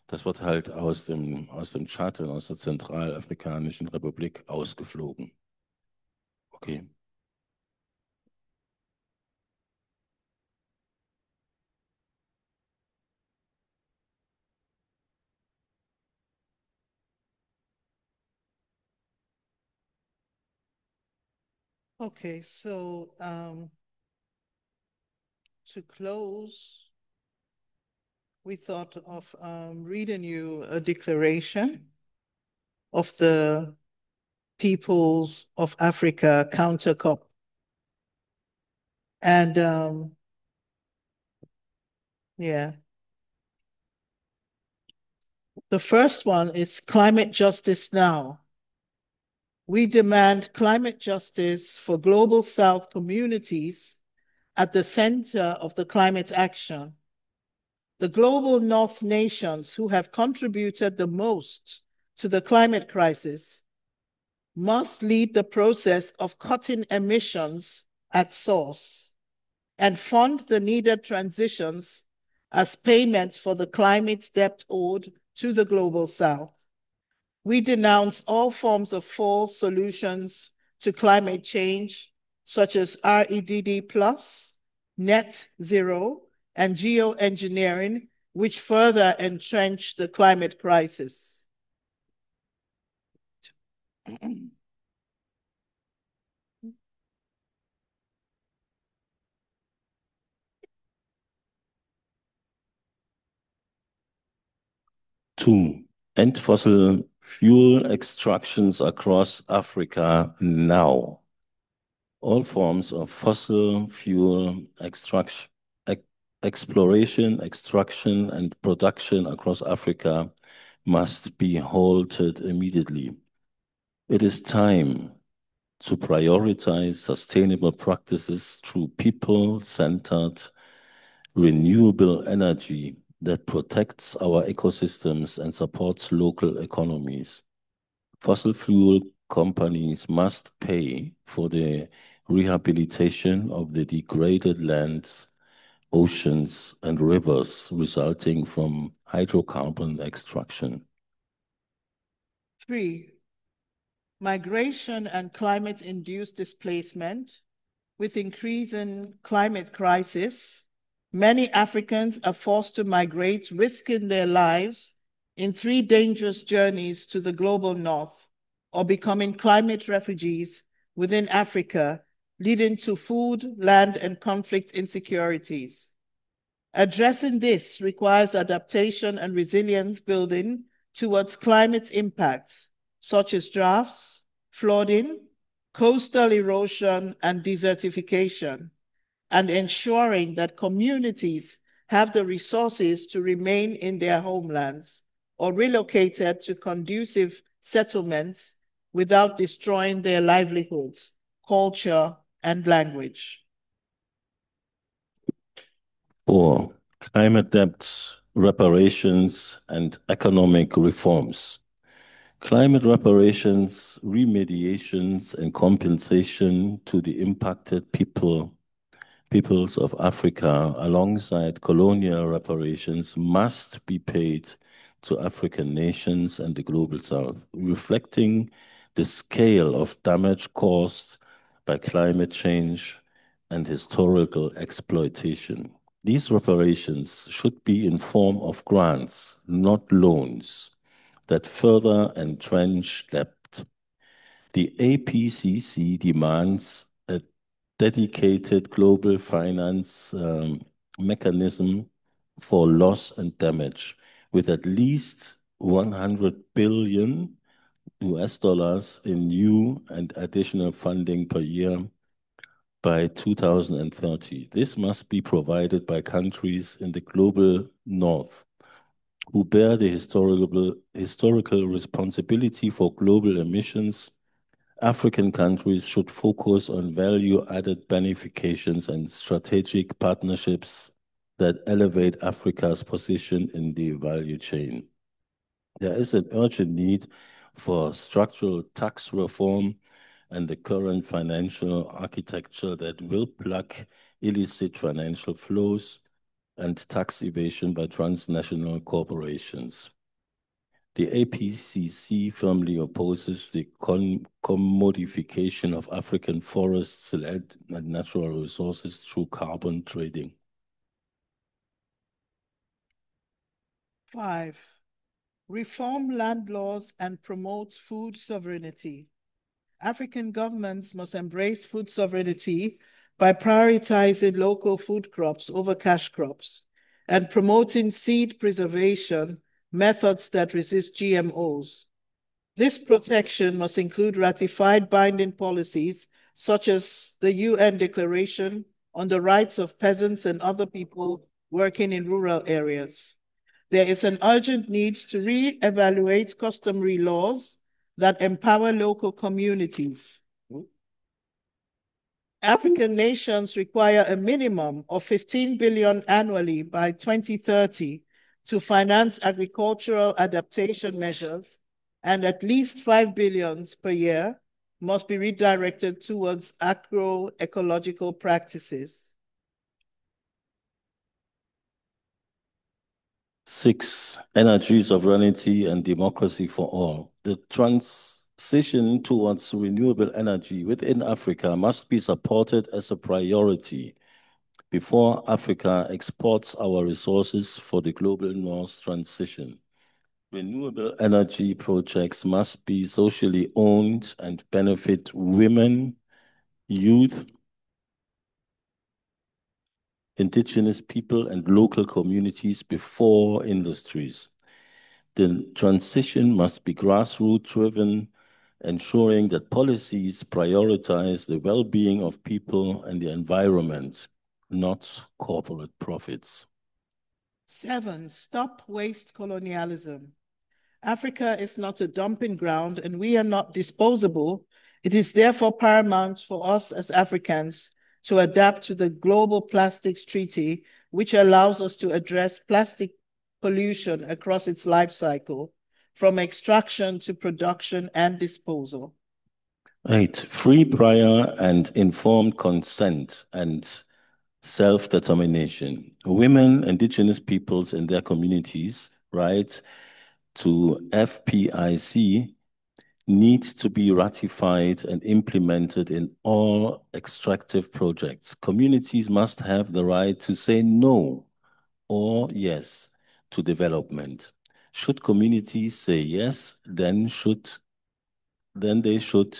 das wird halt aus dem Tschad und aus der Zentralafrikanischen Republik ausgeflogen. Okay. Okay, so to close, we thought of reading you a declaration of the peoples of Africa Counter COP. And yeah, the first one is climate justice now. We demand climate justice for global South communities at the center of the climate action. The global North nations who have contributed the most to the climate crisis must lead the process of cutting emissions at source and fund the needed transitions as payment for the climate debt owed to the Global South. We denounce all forms of false solutions to climate change, such as REDD+, net zero, and geoengineering, which further entrench the climate crisis. Two, end fossil fuel extractions across Africa now. All forms of fossil fuel exploration, extraction, and production across Africa must be halted immediately. It is time to prioritize sustainable practices through people-centered renewable energy that protects our ecosystems and supports local economies. Fossil fuel companies must pay for the rehabilitation of the degraded lands, oceans, and rivers resulting from hydrocarbon extraction. 3, migration and climate-induced displacement. With increasing climate crisis, many Africans are forced to migrate, risking their lives in 3 dangerous journeys to the global north, or becoming climate refugees within Africa, leading to food, land, and conflict insecurities. Addressing this requires adaptation and resilience building towards climate impacts, such as droughts, flooding, coastal erosion, and desertification, and ensuring that communities have the resources to remain in their homelands or relocated to conducive settlements without destroying their livelihoods, culture, and language. 4, climate debt, reparations, and economic reforms. Climate reparations, remediations, and compensation to the impacted peoples of Africa, alongside colonial reparations, must be paid to African nations and the Global South, reflecting the scale of damage caused by climate change and historical exploitation. These reparations should be in form of grants, not loans, that further entrench debt. The APCC demands a dedicated global finance mechanism for loss and damage, with at least $100 billion in new and additional funding per year by 2030. This must be provided by countries in the global north who bear the historical responsibility for global emissions. African countries should focus on value-added beneficiations and strategic partnerships that elevate Africa's position in the value chain. There is an urgent need for structural tax reform and the current financial architecture that will plug illicit financial flows and tax evasion by transnational corporations. The APCC firmly opposes the commodification of African forests, land, and natural resources through carbon trading. 5, reform land laws and promote food sovereignty. African governments must embrace food sovereignty by prioritizing local food crops over cash crops and promoting seed preservation methods that resist GMOs. This protection must include ratified binding policies such as the UN Declaration on the Rights of Peasants and Other People Working in Rural Areas. There is an urgent need to re-evaluate customary laws that empower local communities. African nations require a minimum of 15 billion annually by 2030 to finance agricultural adaptation measures and at least 5 billion per year must be redirected towards agroecological practices. 6, energy sovereignty and democracy for all. The transition towards renewable energy within Africa must be supported as a priority before Africa exports our resources for the global North transition. Renewable energy projects must be socially owned and benefit women, youth, indigenous people, and local communities before industries. The transition must be grassroots-driven, ensuring that policies prioritize the well-being of people and the environment, not corporate profits. 7, stop waste colonialism. Africa is not a dumping ground and we are not disposable. It is therefore paramount for us as Africans to adapt to the Global Plastics Treaty, which allows us to address plastic pollution across its life cycle, from extraction to production and disposal. 8, free, prior, and informed consent and self-determination. Women, indigenous peoples, and their communities' rights to FPIC need to be ratified and implemented in all extractive projects. Communities must have the right to say no or yes to development. Should communities say yes, then they should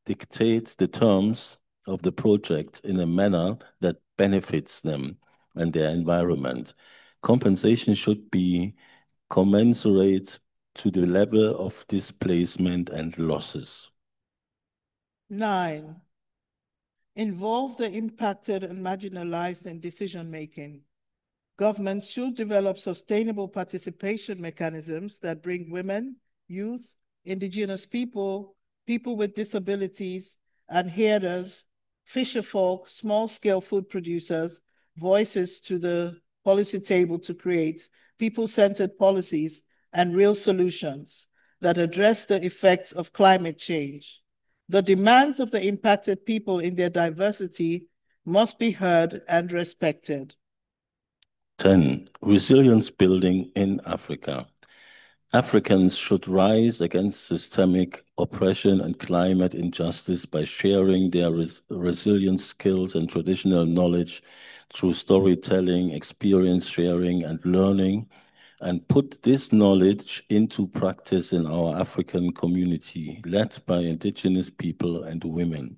dictate the terms of the project in a manner that benefits them and their environment. Compensation should be commensurate to the level of displacement and losses. 9, involve the impacted and marginalized in decision-making. Governments should develop sustainable participation mechanisms that bring women, youth, indigenous people, people with disabilities, and herders, fisherfolk, small-scale food producers, voices to the policy table to create people-centered policies and real solutions that address the effects of climate change. The demands of the impacted people in their diversity must be heard and respected. 10, resilience building in Africa. Africans should rise against systemic oppression and climate injustice by sharing their resilience skills and traditional knowledge through storytelling, experience sharing, and learning, and put this knowledge into practice in our African community, led by indigenous people and women.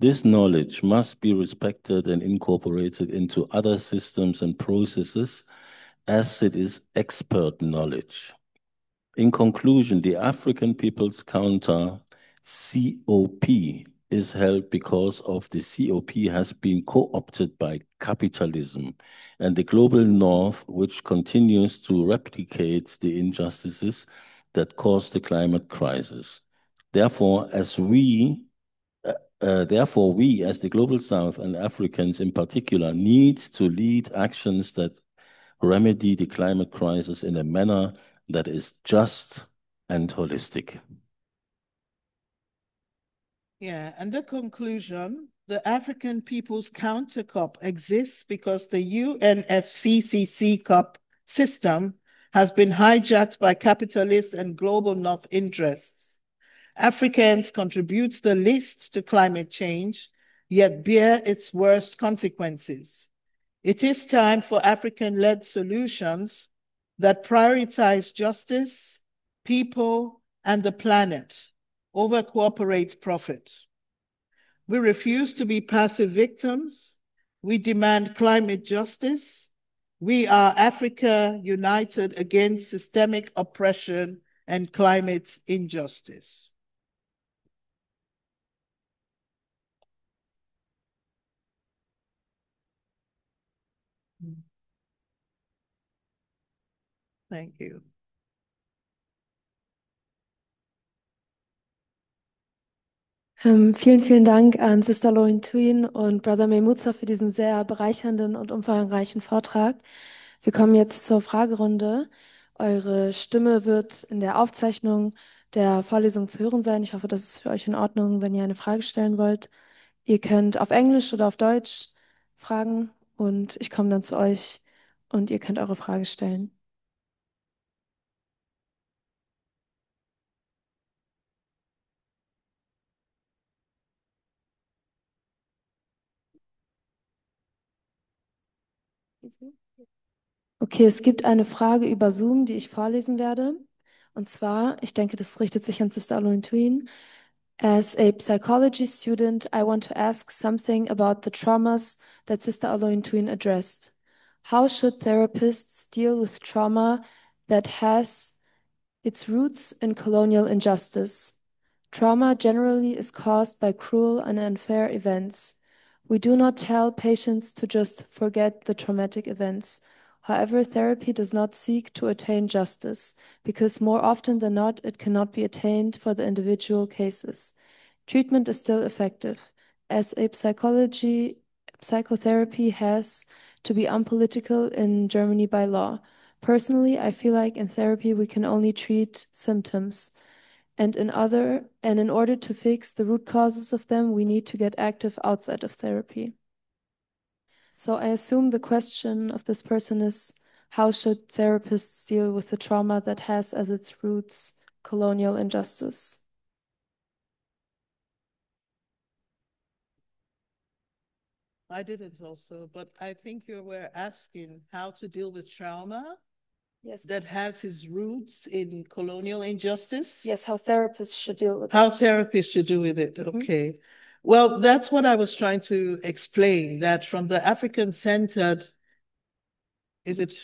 This knowledge must be respected and incorporated into other systems and processes as it is expert knowledge. In conclusion, the African People's Counter, COP, is held because of the COP has been co-opted by capitalism and the global North, which continues to replicate the injustices that cause the climate crisis. Therefore, we, as the Global South and Africans in particular, need to lead actions that remedy the climate crisis in a manner that is just and holistic. Yeah, and the conclusion, the African People's Counter COP exists because the UNFCCC COP system has been hijacked by capitalist and global North interests. Africans contribute the least to climate change, yet bear its worst consequences. It is time for African-led solutions that prioritize justice, people, and the planet over corporate profit. We refuse to be passive victims. We demand climate justice. We are Africa united against systemic oppression and climate injustice. Thank you. Vielen Dank an Sista Oloruntoyin und Brother Memuza für diesen sehr bereichernden und umfangreichen Vortrag. Wir kommen jetzt zur Fragerunde. Eure Stimme wird in der Aufzeichnung der Vorlesung zu hören sein. Ich hoffe, das ist für euch in Ordnung, wenn ihr eine Frage stellen wollt. Ihr könnt auf Englisch oder auf Deutsch fragen und ich komme dann zu euch und ihr könnt eure Frage stellen. Okay, es gibt eine Frage über Zoom, die ich vorlesen werde. Und zwar, ich denke, das richtet sich an Sista Oloruntoyin. As a psychology student, I want to ask something about the traumas that Sista Oloruntoyin addressed. How should therapists deal with trauma that has its roots in colonial injustice? Trauma generally is caused by cruel and unfair events. We do not tell patients to just forget the traumatic events. However, therapy does not seek to attain justice, because more often than not, it cannot be attained for the individual cases. Treatment is still effective, as a psychotherapy has to be unpolitical in Germany by law. Personally, I feel like in therapy we can only treat symptoms. And in order to fix the root causes of them, we need to get active outside of therapy. So I assume the question of this person is, how should therapists deal with the trauma that has as its roots colonial injustice? I did it also, but I think you were asking how to deal with trauma. Yes. That has its roots in colonial injustice. Yes, how therapists should deal with How it. therapists should deal with it. Okay. Well, that's what I was trying to explain, that from the African-centered, is it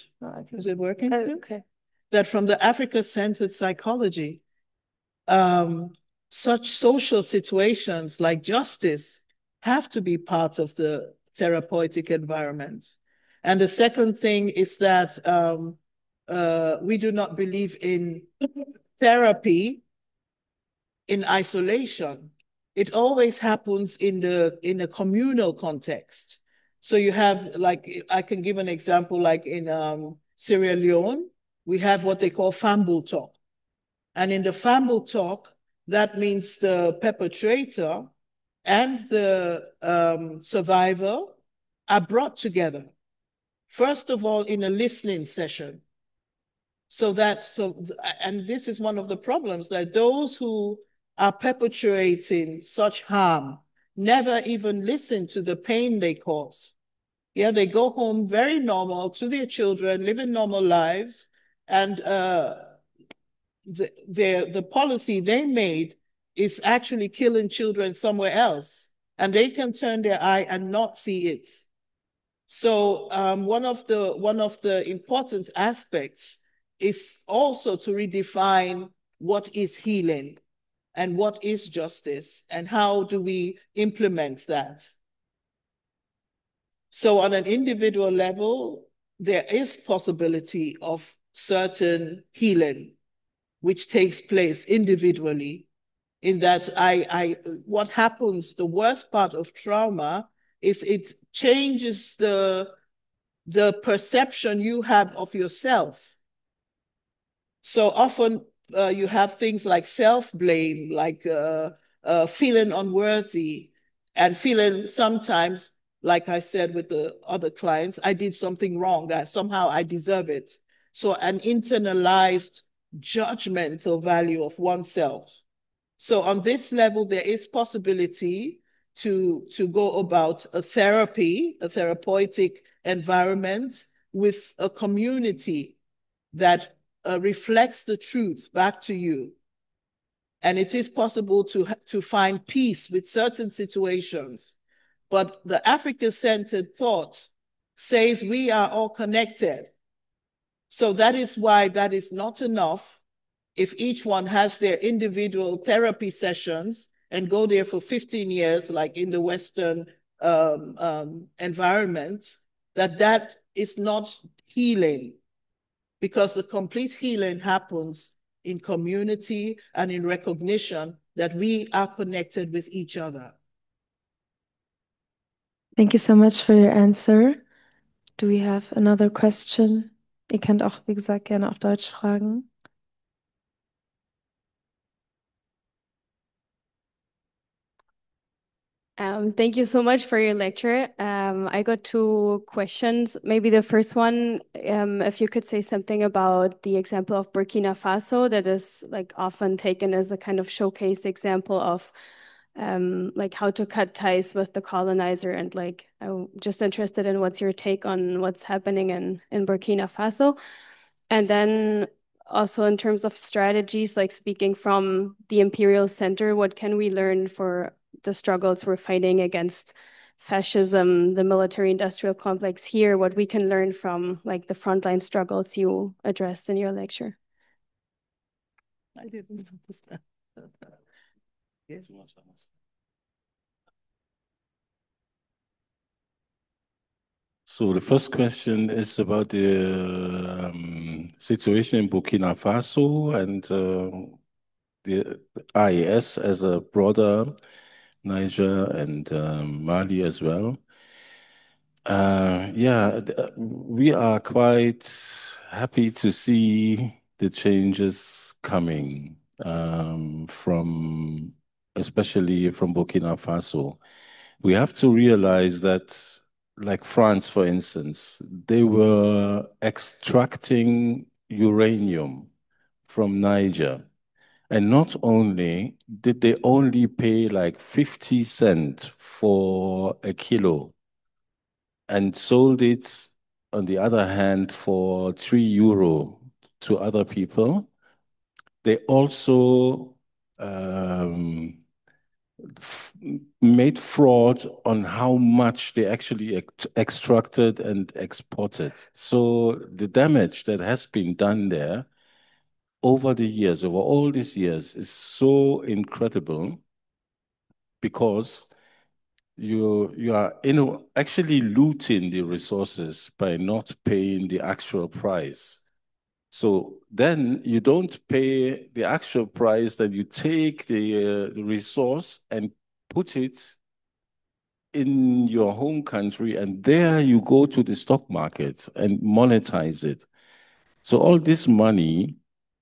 working? Okay. That from the Africa-centered psychology, such social situations like justice have to be part of the therapeutic environment. And the second thing is that we do not believe in therapy in isolation. It always happens in a communal context. So you have, like, I can give an example, like in Sierra Leone, we have what they call famble talk. And in the famble talk, that means the perpetrator and the survivor are brought together. First of all, in a listening session. And this is one of the problems, that those who are perpetrating such harm never even listen to the pain they cause. Yeah, they go home very normal to their children, living normal lives, and the policy they made is actually killing children somewhere else, and they can turn their eye and not see it. So one of the important aspects is also to redefine what is healing and what is justice, and how do we implement that. So on an individual level, there is possibility of certain healing which takes place individually, in that what happens, the worst part of trauma is it changes the perception you have of yourself. So often you have things like self-blame, like feeling unworthy, and feeling sometimes, like I said with the other clients, I did something wrong, that somehow I deserve it. So an internalized judgmental value of oneself. So on this level, there is possibility to go about a therapy, a therapeutic environment with a community that reflects the truth back to you. And it is possible to find peace with certain situations. But the Africa-centered thought says we are all connected. So that is why that is not enough if each one has their individual therapy sessions and go there for 15 years, like in the Western environment, that is not healing, because the complete healing happens in community and in recognition that we are connected with each other. Thank you so much for your answer. Do we have another question? Ihr könnt auch, wie gesagt, gerne auf Deutsch fragen. Thank you so much for your lecture. I got two questions. Maybe the first one, if you could say something about the example of Burkina Faso that is like often taken as a kind of showcase example of like how to cut ties with the colonizer, and like I'm just interested in what's your take on what's happening in Burkina Faso. And then also in terms of strategies, like speaking from the imperial center, what can we learn for the struggles we're fighting against fascism, the military-industrial complex here, what we can learn from like the frontline struggles you addressed in your lecture? I didn't understand. Yeah. So the first question is about the situation in Burkina Faso and the IAS as a broader, Niger and Mali as well. We are quite happy to see the changes coming from, especially from Burkina Faso. We have to realize that, like France, for instance, they were extracting uranium from Niger. And not only did they only pay like 50 cents for a kilo and sold it, on the other hand, for €3 to other people, they also made fraud on how much they actually extracted and exported. So the damage that has been done there over the years, over all these years, is so incredible because you are actually looting the resources by not paying the actual price. So then you don't pay the actual price, then you take the resource and put it in your home country, and there you go to the stock market and monetize it. So all this money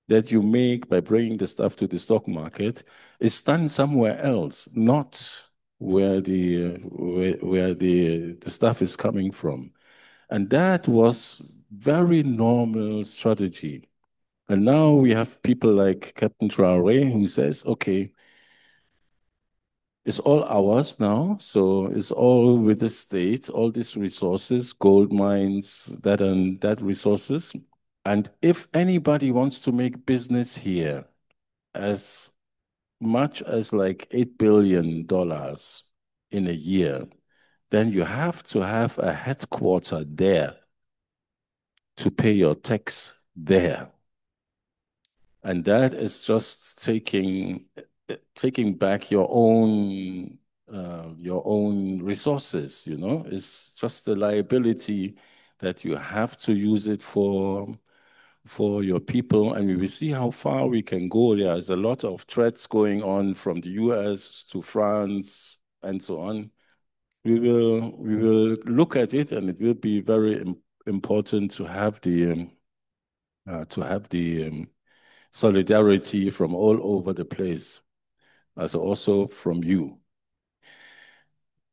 that you make by bringing the stuff to the stock market is done somewhere else, not where the stuff is coming from. And that was very normal strategy. And now we have people like Captain Traore who says, okay, it's all ours now. So it's all with the state, all these resources, gold mines, that and that resources. And if anybody wants to make business here as much as like $8 billion in a year, then you have to have a headquarter there to pay your tax there. And that is just taking back your own resources, you know. It's just a liability that you have to use it for your people, and we will see how far we can go. There's a lot of threats going on from the US to France and so on. We will look at it, and it will be very important to have the solidarity from all over the place, as also from you.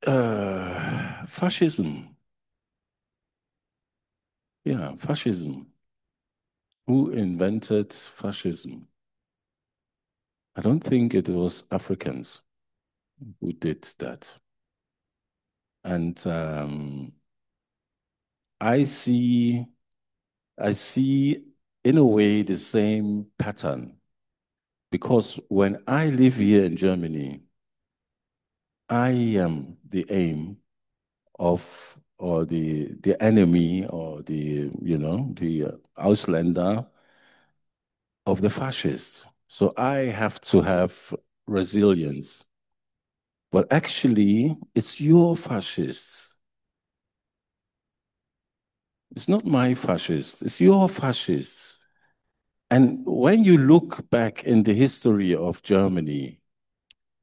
Fascism. Yeah, fascism. Who invented fascism? I don't think it was Africans who did that. And I see in a way the same pattern, because when I live here in Germany, I am the aim of, or the enemy, or the Ausländer of the fascists. So I have to have resilience. But actually, it's your fascists. It's not my fascists, it's your fascists. And when you look back in the history of Germany,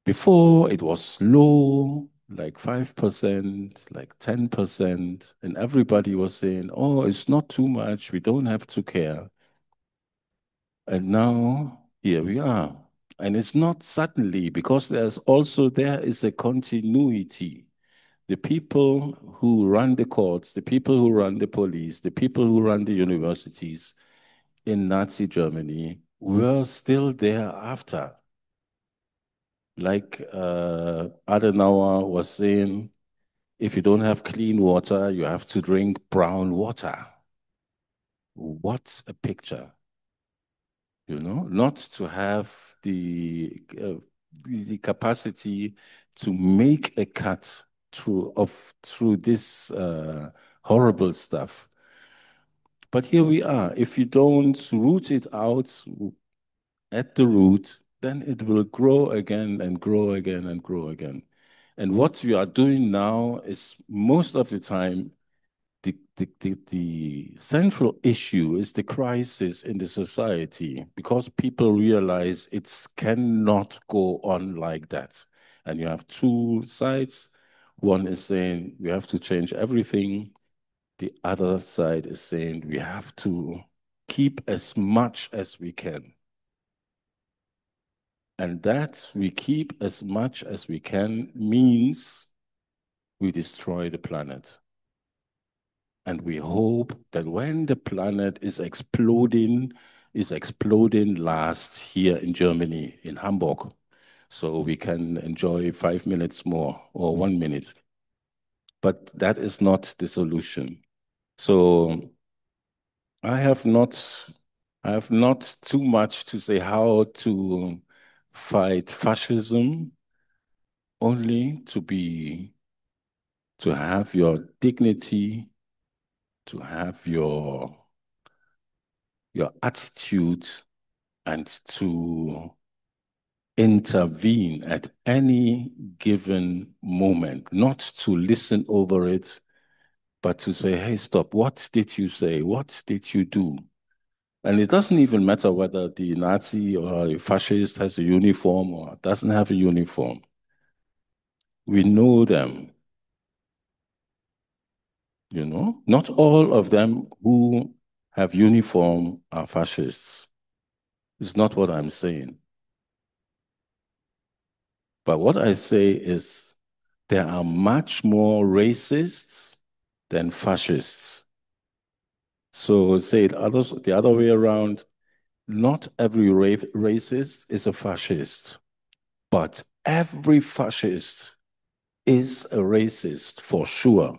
before it was low, like 5%, like 10%, and everybody was saying, oh, it's not too much, we don't have to care. And now, here we are. And it's not suddenly, because there is a continuity. The people who run the courts, the people who run the police, the people who run the universities in Nazi Germany were still there after. Like Adenauer was saying, if you don't have clean water, you have to drink brown water. What a picture, you know, not to have the capacity to make a cut through this horrible stuff. But here we are. If you don't root it out at the root, then it will grow again and grow again and grow again. And what we are doing now is most of the time, the central issue is the crisis in the society, because people realize it cannot go on like that. And you have two sides. One is saying we have to change everything. The other side is saying we have to keep as much as we can. And that we keep as much as we can means we destroy the planet. And we hope that when the planet is exploding last here in Germany, in Hamburg, so we can enjoy 5 minutes more or 1 minute. But that is not the solution. So I have not too much to say how to fight fascism, only to have your dignity, to have your attitude, and to intervene at any given moment, not to listen over it, but to say, hey, stop, what did you say? What did you do? And it doesn't even matter whether the Nazi or a fascist has a uniform or doesn't have a uniform. We know them. You know, not all of them who have uniform are fascists. It's not what I'm saying. But what I say is there are much more racists than fascists. So say it the other way around, not every racist is a fascist, but every fascist is a racist for sure.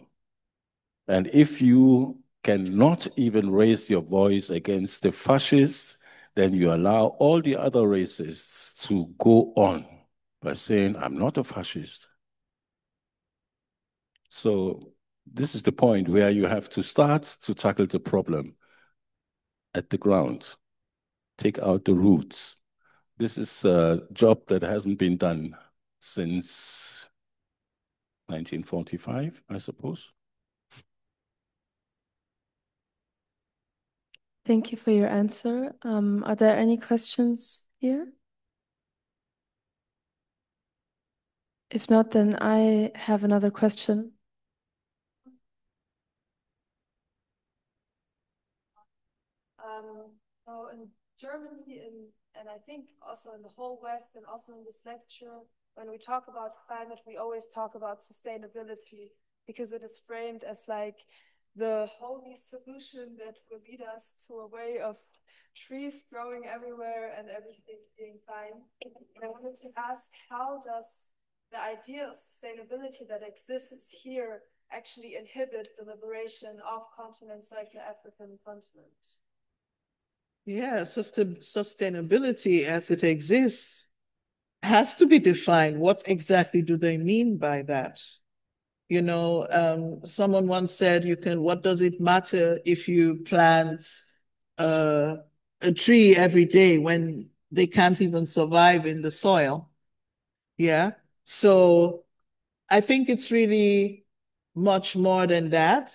And if you cannot even raise your voice against the fascists, then you allow all the other racists to go on by saying, I'm not a fascist. So this is the point where you have to start to tackle the problem at the ground. Take out the roots. This is a job that hasn't been done since 1945, I suppose. Thank you for your answer. Are there any questions here? If not, then I have another question. So in Germany, and I think also in the whole West, and also in this lecture, when we talk about climate, we always talk about sustainability, because it is framed as like the holy solution that will lead us to a way of trees growing everywhere and everything being fine. And I wanted to ask, how does the idea of sustainability that exists here actually inhibit the liberation of continents like the African continent? Yeah, sustainability as it exists has to be defined. What exactly do they mean by that? You know, someone once said, what does it matter if you plant a tree every day when they can't even survive in the soil? Yeah. So I think it's really much more than that.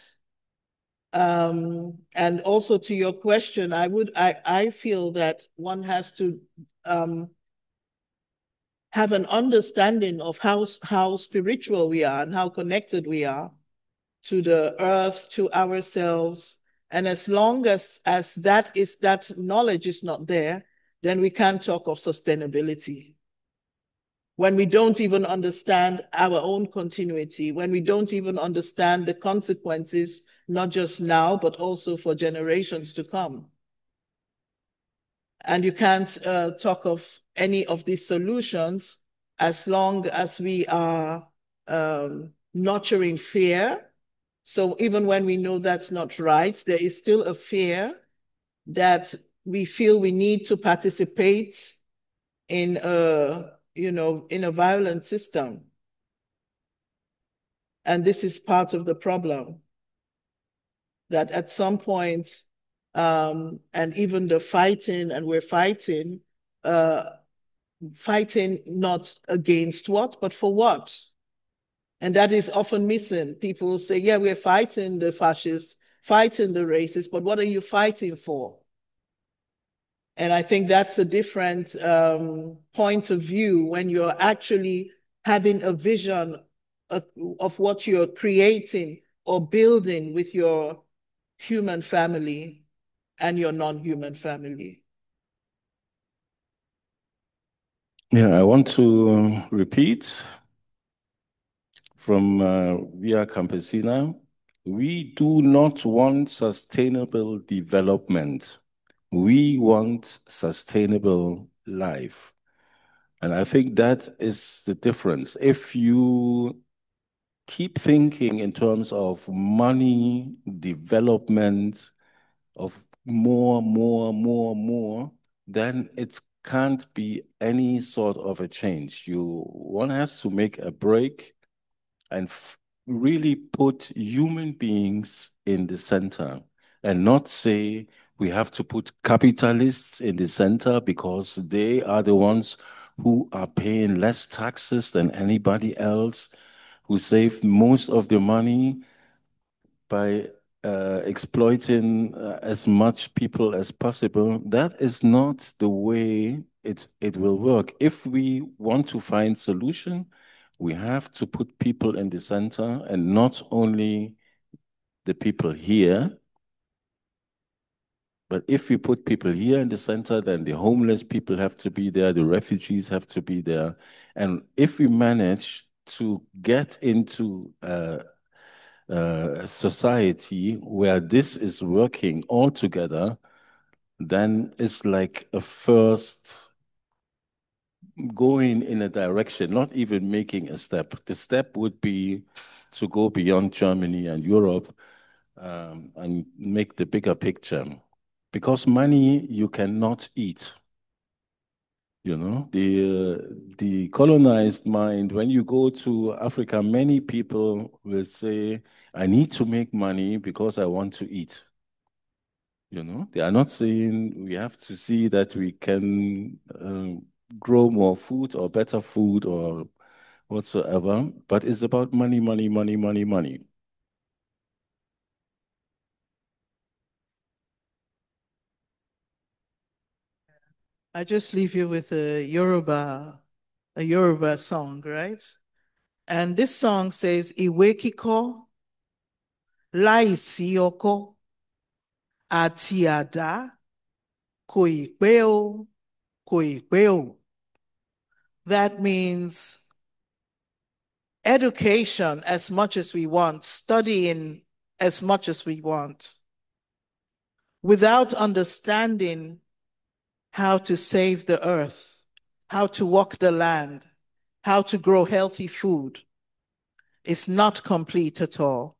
And also to your question, I feel that one has to have an understanding of how spiritual we are and how connected we are to the earth, to ourselves. And as long as that knowledge is not there, then we can't talk of sustainability. When we don't even understand our own continuity, when we don't even understand the consequences, not just now, but also for generations to come. And you can't talk of any of these solutions as long as we are nurturing fear. So even when we know that's not right, there is still a fear that we feel we need to participate in a, in a violent system. And this is part of the problem, that at some point, and even the fighting, and we're fighting not against what, but for what? And that is often missing. People say, yeah, we're fighting the fascists, fighting the racists, but what are you fighting for? And I think that's a different point of view when you're actually having a vision of what you're creating or building with your human family and your non-human family. Yeah, I want to repeat from Via Campesina. We do not want sustainable development. We want sustainable life. And I think that is the difference. If you keep thinking in terms of money, development, of more, then it can't be any sort of a change. One has to make a break and really put human beings in the center and not say we have to put capitalists in the center because they are the ones who are paying less taxes than anybody else, who save most of the money by exploiting as much people as possible. That is not the way it will work. If we want to find solution, we have to put people in the center, and not only the people here, but if we put people here in the center, then the homeless people have to be there, the refugees have to be there. And if we manage to get into a society where this is working all together, then it's like a first going in a direction, not even making a step. The step would be to go beyond Germany and Europe and make the bigger picture. Because money you cannot eat. You know, the colonized mind, when you go to Africa, many people will say, I need to make money because I want to eat. You know, they are not saying we have to see that we can grow more food or better food or whatsoever, but it's about money, money, money, money, money. I just leave you with a Yoruba song, right? And this song says, Ìwé kíkọ, láìsí ọkọ́, àti àdá, kò ì pé o, kò ì pé o. That means education as much as we want, studying as much as we want, without understanding how to save the earth, how to walk the land, how to grow healthy food, is not complete at all.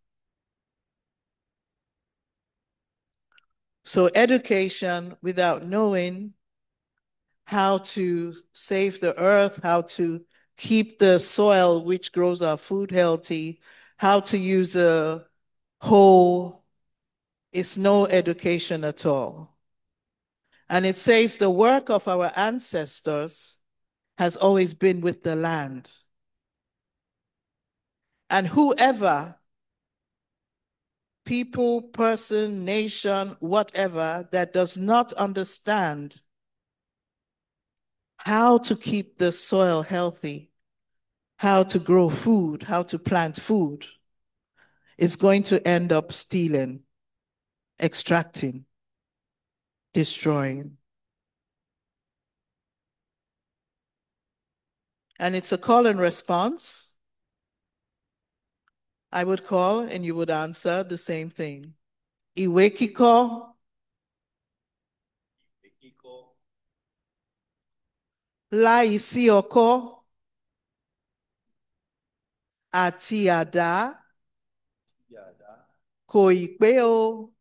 So education without knowing how to save the earth, how to keep the soil which grows our food healthy, how to use a hoe, is no education at all. And it says the work of our ancestors has always been with the land. And whoever, people, person, nation, whatever, that does not understand how to keep the soil healthy, how to grow food, how to plant food, is going to end up stealing, extracting, destroying. And it's a call and response. I would call and you would answer the same thing. Ìwé kíkọ. Láìsí ọkọ́ àti àdá kò ì pé o.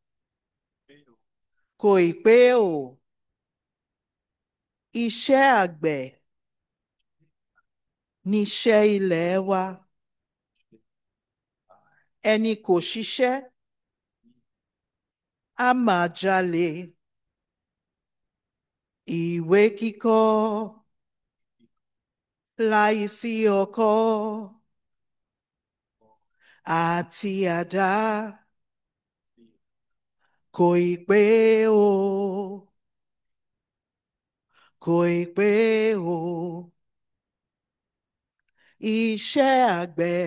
Kò ì pé o. Iṣẹ́ àgbẹ̀ níṣẹ́ ilẹ̀ wa. Ẹni kò ṣiṣẹ́ á máa jalè. Ìwé kíkọ láìsí ọkọ́ àti àdá kò ì pé o. Kò ì pé o. Iṣẹ́ àgbẹ̀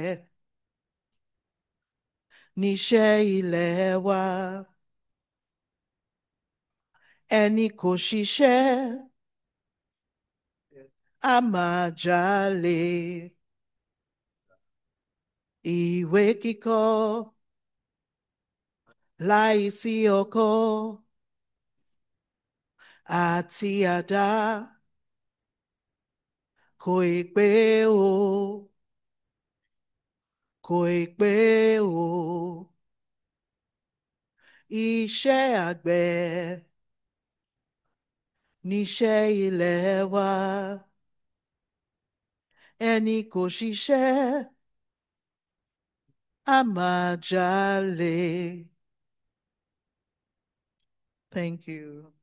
níṣẹ́ ilẹ̀ wa. Ẹni kò ṣiṣẹ́ á máa jalè. Ìwé kíkọ láìsí ọkọ́ àti àdá kò ì pé o. Kò ì pé o. Iṣẹ́ àgbẹ̀ níṣẹ́ ilẹ̀ wa. Ẹni kò ṣiṣẹ́ á máa jalè. Thank you.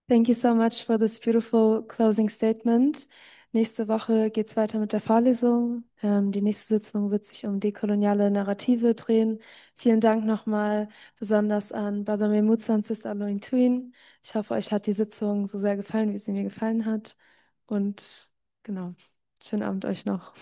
Thank you so much for this beautiful closing statement. Nächste Woche geht es weiter mit der Vorlesung. Die nächste Sitzung wird sich um dekoloniale Narrative drehen. Vielen Dank nochmal besonders an Brother Memutsa und Sista Oloruntoyin. Ich hoffe, euch hat die Sitzung so sehr gefallen, wie sie mir gefallen hat. Und genau, schönen Abend euch noch.